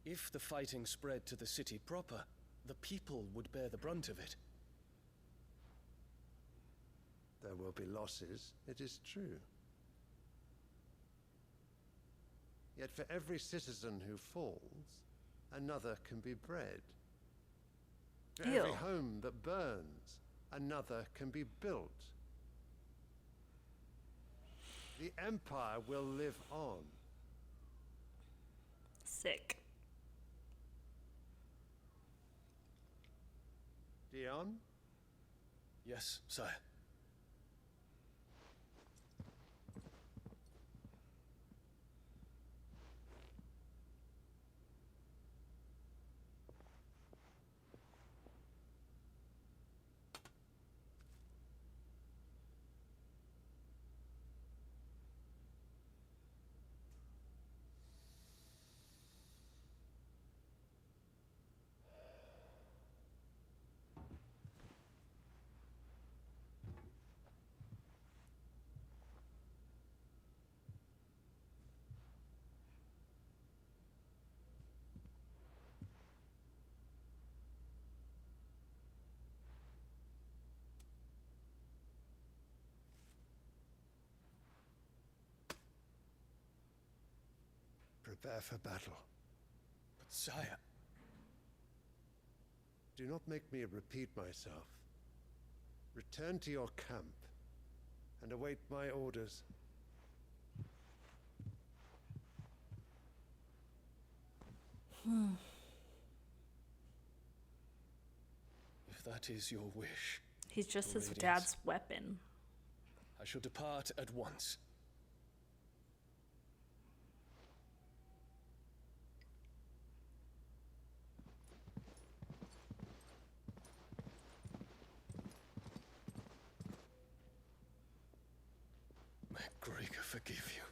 If the fighting spread to the city proper, the people would bear the brunt of it. There will be losses, it is true. Yet for every citizen who falls, another can be bred. For every Ew. home that burns, another can be built. The Empire will live on. Sick. Dion? Yes, sire. Prepare for battle. But sire... Do not make me repeat myself. Return to your camp and await my orders. If that is your wish... He's just Your his Radiance, dad's weapon. I shall depart at once. May Gregor forgive you.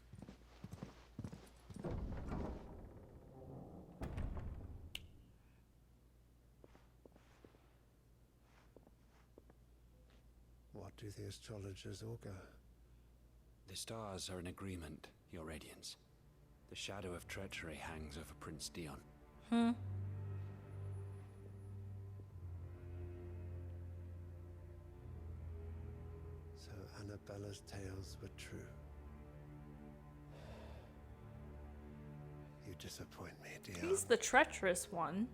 What do the astrologers augur? The stars are in agreement, Your Radiance. The shadow of treachery hangs over Prince Dion. So Annabella's tales were true. You disappoint me, Dion. He's the treacherous one.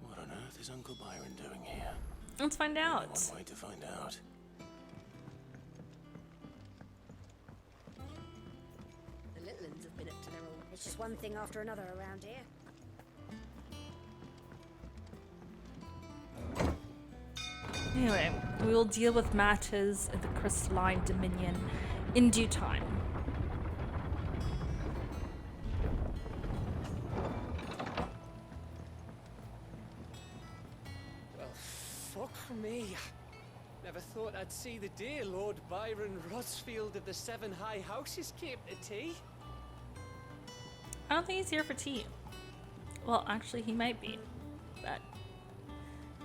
What on earth is Uncle Byron doing here? Let's find out. Only one way to find out. The little uns have been up to their old... It's just one thing after another around here. Anyway, we will deal with matters at the Crystalline Dominion in due time. Well, fuck me. Never thought I'd see the day Lord Byron Rosfield of the Seven High Houses came to tea. I don't think he's here for tea. Well, actually, he might be, but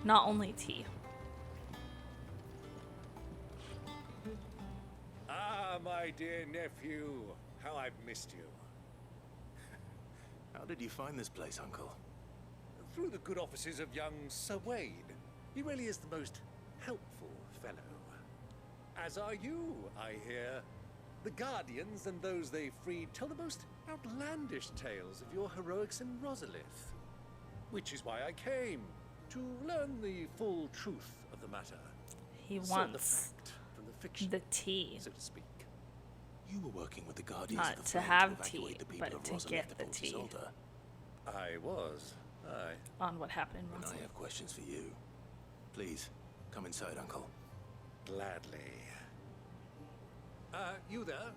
not only tea. Ah, my dear nephew, how I've missed you. How did you find this place, Uncle? Through the good offices of young Sir Wade. He really is the most helpful fellow. As are you, I hear. The Guardians and those they freed tell the most outlandish tales of your heroics in Rosalith. Which is why I came, to learn the full truth of the matter. He Discern the wants fact from the fiction, the tea. so to speak. You were working with the Guardians Not of the to Flame have evacuate tea, the people but of to Rosalith get the before tea. Isolde. I was. Aye. On what happened in And Rosalith. I have questions for you. Please, come inside, Uncle. Gladly. You there?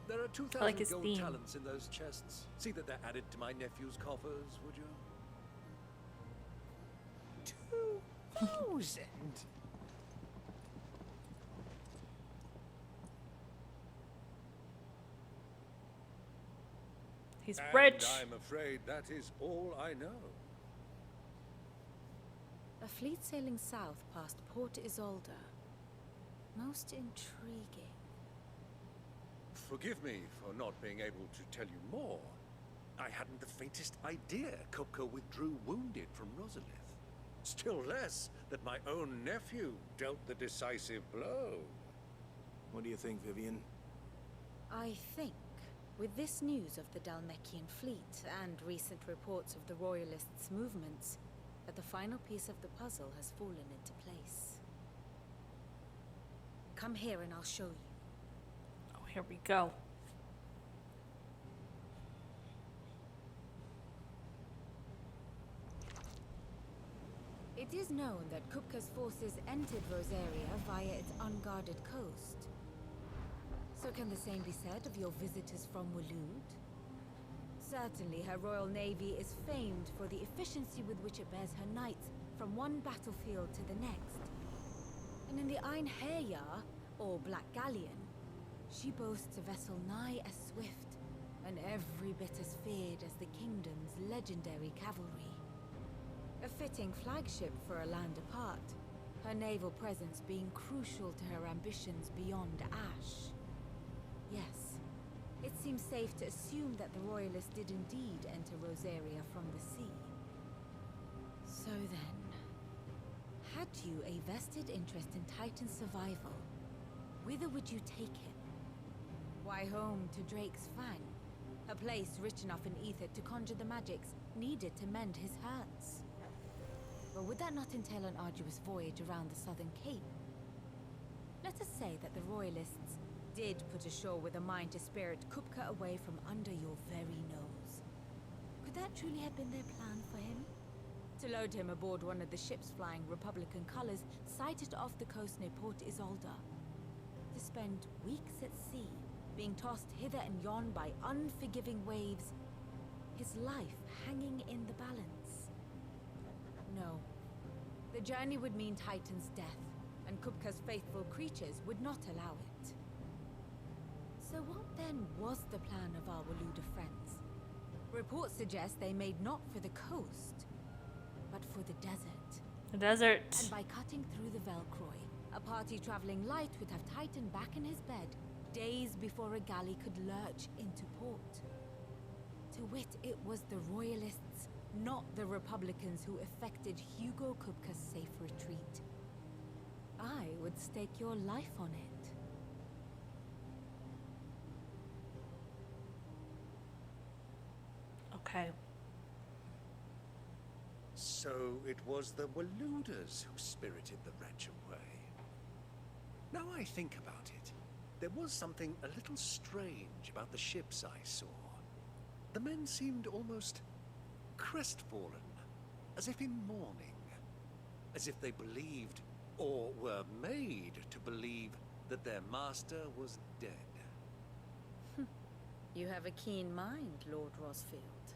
There are 2,000 like his gold theme. talents in those chests. See that they're added to my nephew's coffers, would you? 2,000? He's And rich. I'm afraid that is all I know. A fleet sailing south past Port Isolde. Most intriguing. Forgive me for not being able to tell you more. I hadn't the faintest idea Kupka withdrew wounded from Rosalith. Still less that my own nephew dealt the decisive blow. What do you think, Vivian? I think, with this news of the Dalmekian fleet and recent reports of the Royalists' movements, that the final piece of the puzzle has fallen into place. Come here and I'll show you. Oh, here we go. It is known that Kupka's forces entered Rosaria via its unguarded coast. So can the same be said of your visitors from Waloed? Certainly her Royal Navy is famed for the efficiency with which it bears her knights from one battlefield to the next. And in the Einherjar, or Black Galleon, she boasts a vessel nigh as swift and every bit as feared as the kingdom's legendary cavalry. A fitting flagship for a land apart, her naval presence being crucial to her ambitions beyond Ash. Yes, it seems safe to assume that the Royalists did indeed enter Rosaria from the sea. So then, had you a vested interest in Titan's survival, whither would you take him? Why, home to Drake's Fang, a place rich enough in ether to conjure the magics needed to mend his hurts. But would that not entail an arduous voyage around the southern cape? Let us say that the Royalists did put ashore with a mind to spirit Kupka away from under your very nose. Could that truly have been their plan for him? To load him aboard one of the ships flying Republican colors sighted off the coast near Port Isolde. To spend weeks at sea, being tossed hither and yon by unforgiving waves, his life hanging in the balance. No. The The journey would mean Titan's death, and Kupka's faithful creatures would not allow it. So what then was the plan of our Waluda friends? Reports suggest they made not for the coast, but for the desert. The desert. And by cutting through the Velcroy, a party traveling light would have Titan back in his bed days before a galley could lurch into port. To wit, it was the Royalists, not the Republicans, who effected Hugo Kupka's safe retreat. I would stake your life on it. Okay. So it was the Waludas who spirited the wretch away. Now I think about it, there was something a little strange about the ships I saw. The men seemed almost crestfallen, as if in mourning, as if they believed, or were made to believe, that their master was dead. You have a keen mind, Lord Rosfield.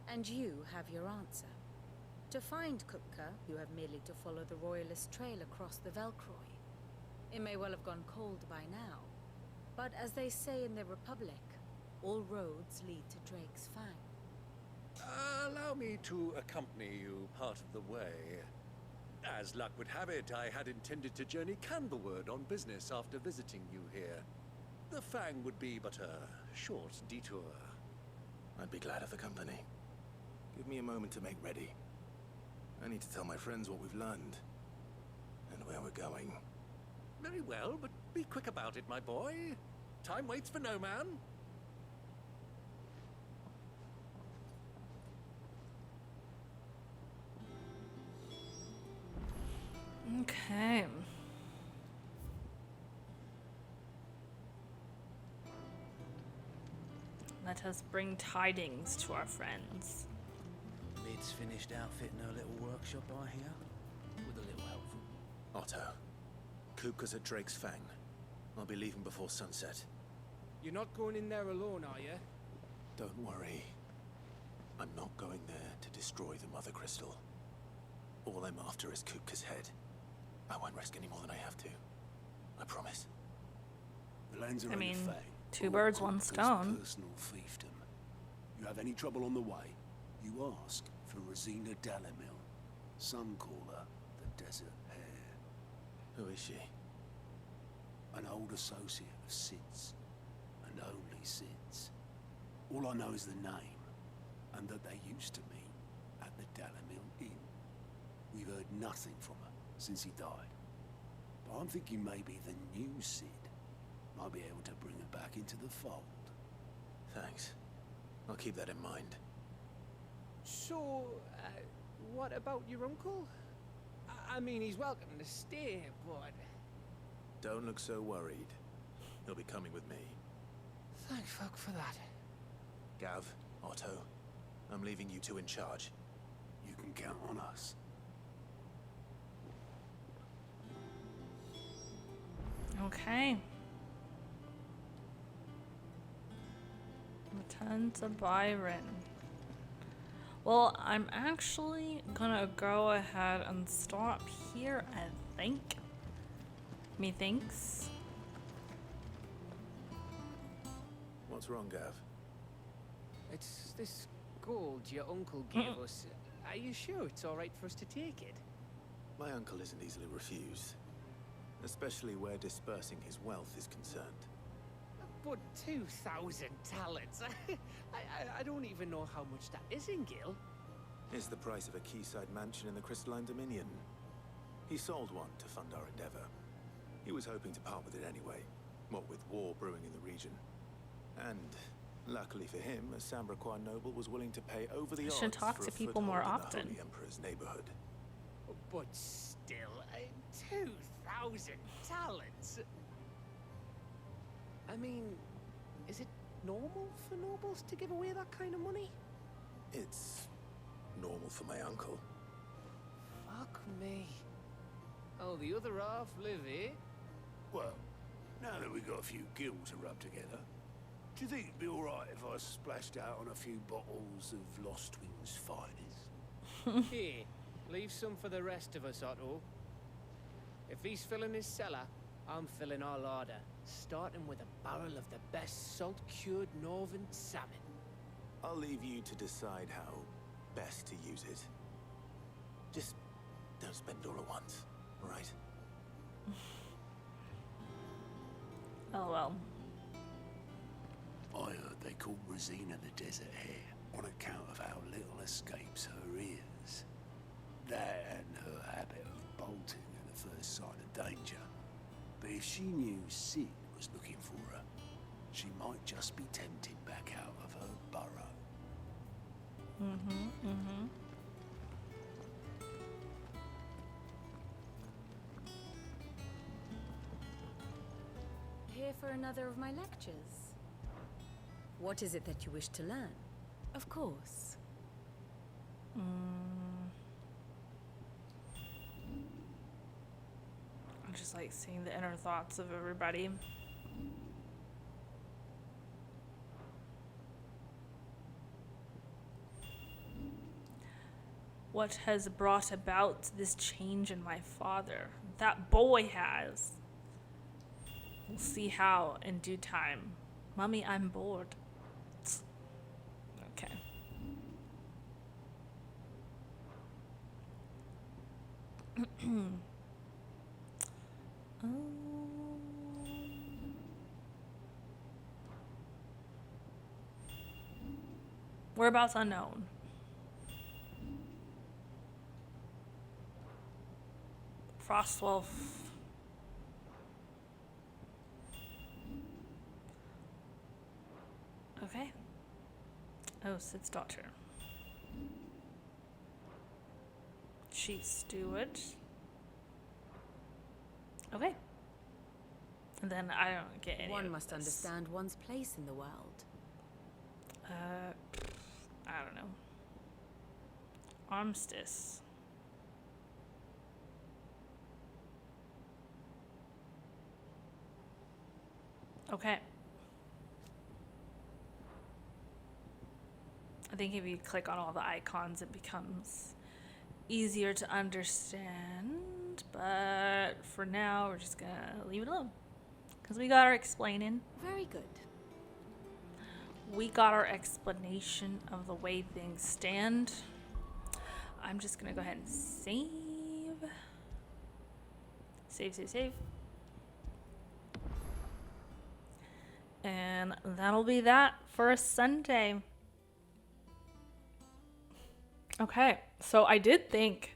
And you have your answer. To find Kupka, you have merely to follow the Royalist trail across the Velcroy. It may well have gone cold by now, but as they say in the Republic, all roads lead to Drake's Fang. Allow me to accompany you part of the way. As luck would have it, I had intended to journey Candlewood on business after visiting you here. The Fang would be but a short detour. I'd be glad of the company. Give me a moment to make ready. I need to tell my friends what we've learned. And where we're going. Very well, but be quick about it, my boy. Time waits for no man. Okay. Let us bring tidings to our friends. Mid's finished outfitting her little workshop, I hear. With a little help from... Otto. Kupka's at Drake's Fang. I'll be leaving before sunset. You're not going in there alone, are you? Don't worry. I'm not going there to destroy the Mother Crystal. All I'm after is Kupka's head. I won't risk any more than I have to. I promise. The lands are I in mean, the Fang. two birds, one stone. Personal fiefdom. You have any trouble on the way, you ask for Rosina Dalamil. Some call her the Desert Hare. Who is she? An old associate of Sid's. And only Sid's. All I know is the name, and that they used to meet at the Dalamil Inn. We've heard nothing from her since he died. But I'm thinking maybe the new Sid might be able to bring her back into the fold. Thanks. I'll keep that in mind. So, what about your uncle? I mean, he's welcome to stay, but... Don't look so worried. He'll be coming with me. Thank fuck for that. Gav, Otto, I'm leaving you two in charge. You can count on us. Okay. Return to Byron. Well, I'm actually gonna go ahead and stop here, I think. Methinks. What's wrong, Gav? It's this gold your uncle gave us. Are you sure it's alright for us to take it? My uncle isn't easily refused. Especially where dispersing his wealth is concerned. But 2,000 talents. I don't even know how much that is in Gil. It's the price of a quayside mansion in the Crystalline Dominion. He sold one to fund our endeavor. He was hoping to part with it anyway, what with war brewing in the region. And luckily for him, a Sambraquois noble was willing to pay over the odds should talk for to a people more foothold in often. the Holy Emperor's neighborhood. But still, 2,000 talents. I mean, is it normal for nobles to give away that kind of money? It's normal for my uncle. Fuck me. Oh, the other half live, eh? Well, now that we've got a few gills to rub together, do you think it'd be alright if I splashed out on a few bottles of Lost Wing's finest? Hey, Leave some for the rest of us, Otto. If he's filling his cellar, I'm filling our larder, starting with a barrel of the best salt-cured northern salmon. I'll leave you to decide how best to use it. Just don't spend all at once, all right? Oh well. I heard they call Rosina the Desert Hare on account of how little escapes her ears. That and her habit of bolting at the first sign of danger. But if she knew Sid was looking for her, she might just be tempted back out of her burrow. Here for another of my lectures. What is it that you wish to learn? Of course. I just like seeing the inner thoughts of everybody. What has brought about this change in my father? That boy has. We'll see how in due time. Mummy, I'm bored. Okay. Whereabouts unknown. Frostwolf. Okay. Oh, Sid's daughter. Chief Steward. Okay. And then I don't get any One of must this. understand one's place in the world. I don't know. Armistice. Okay. I think if you click on all the icons, it becomes easier to understand. But for now, we're just gonna leave it alone. Because we got our explaining. Very good. We got our explanation of the way things stand. I'm just gonna go ahead and save. Save. And that'll be that for a Sunday. Okay, so I did think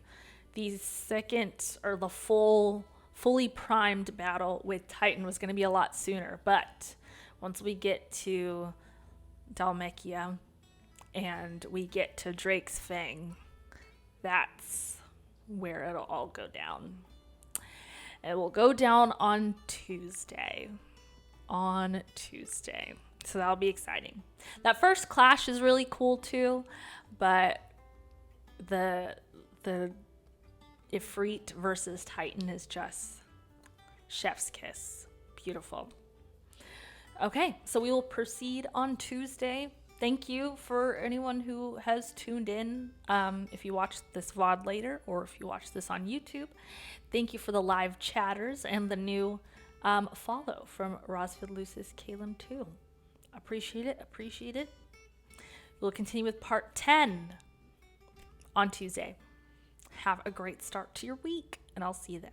the second or the fully primed battle with Titan was going to be a lot sooner, but once we get to Dhalmekia and we get to Drake's Fang, that's where it'll all go down. It will go down on Tuesday. So that'll be exciting. That first clash is really cool too, but the Ifrit versus Titan is just chef's kiss. Beautiful. Okay, so we will proceed on Tuesday. Thank you for anyone who has tuned in. If you watch this VOD later or if you watch this on YouTube, thank you for the live chatters and the new follow from Rosfield Lucis Calum 2. Appreciate it. We'll continue with part 10 on Tuesday. Have a great start to your week, and I'll see you then.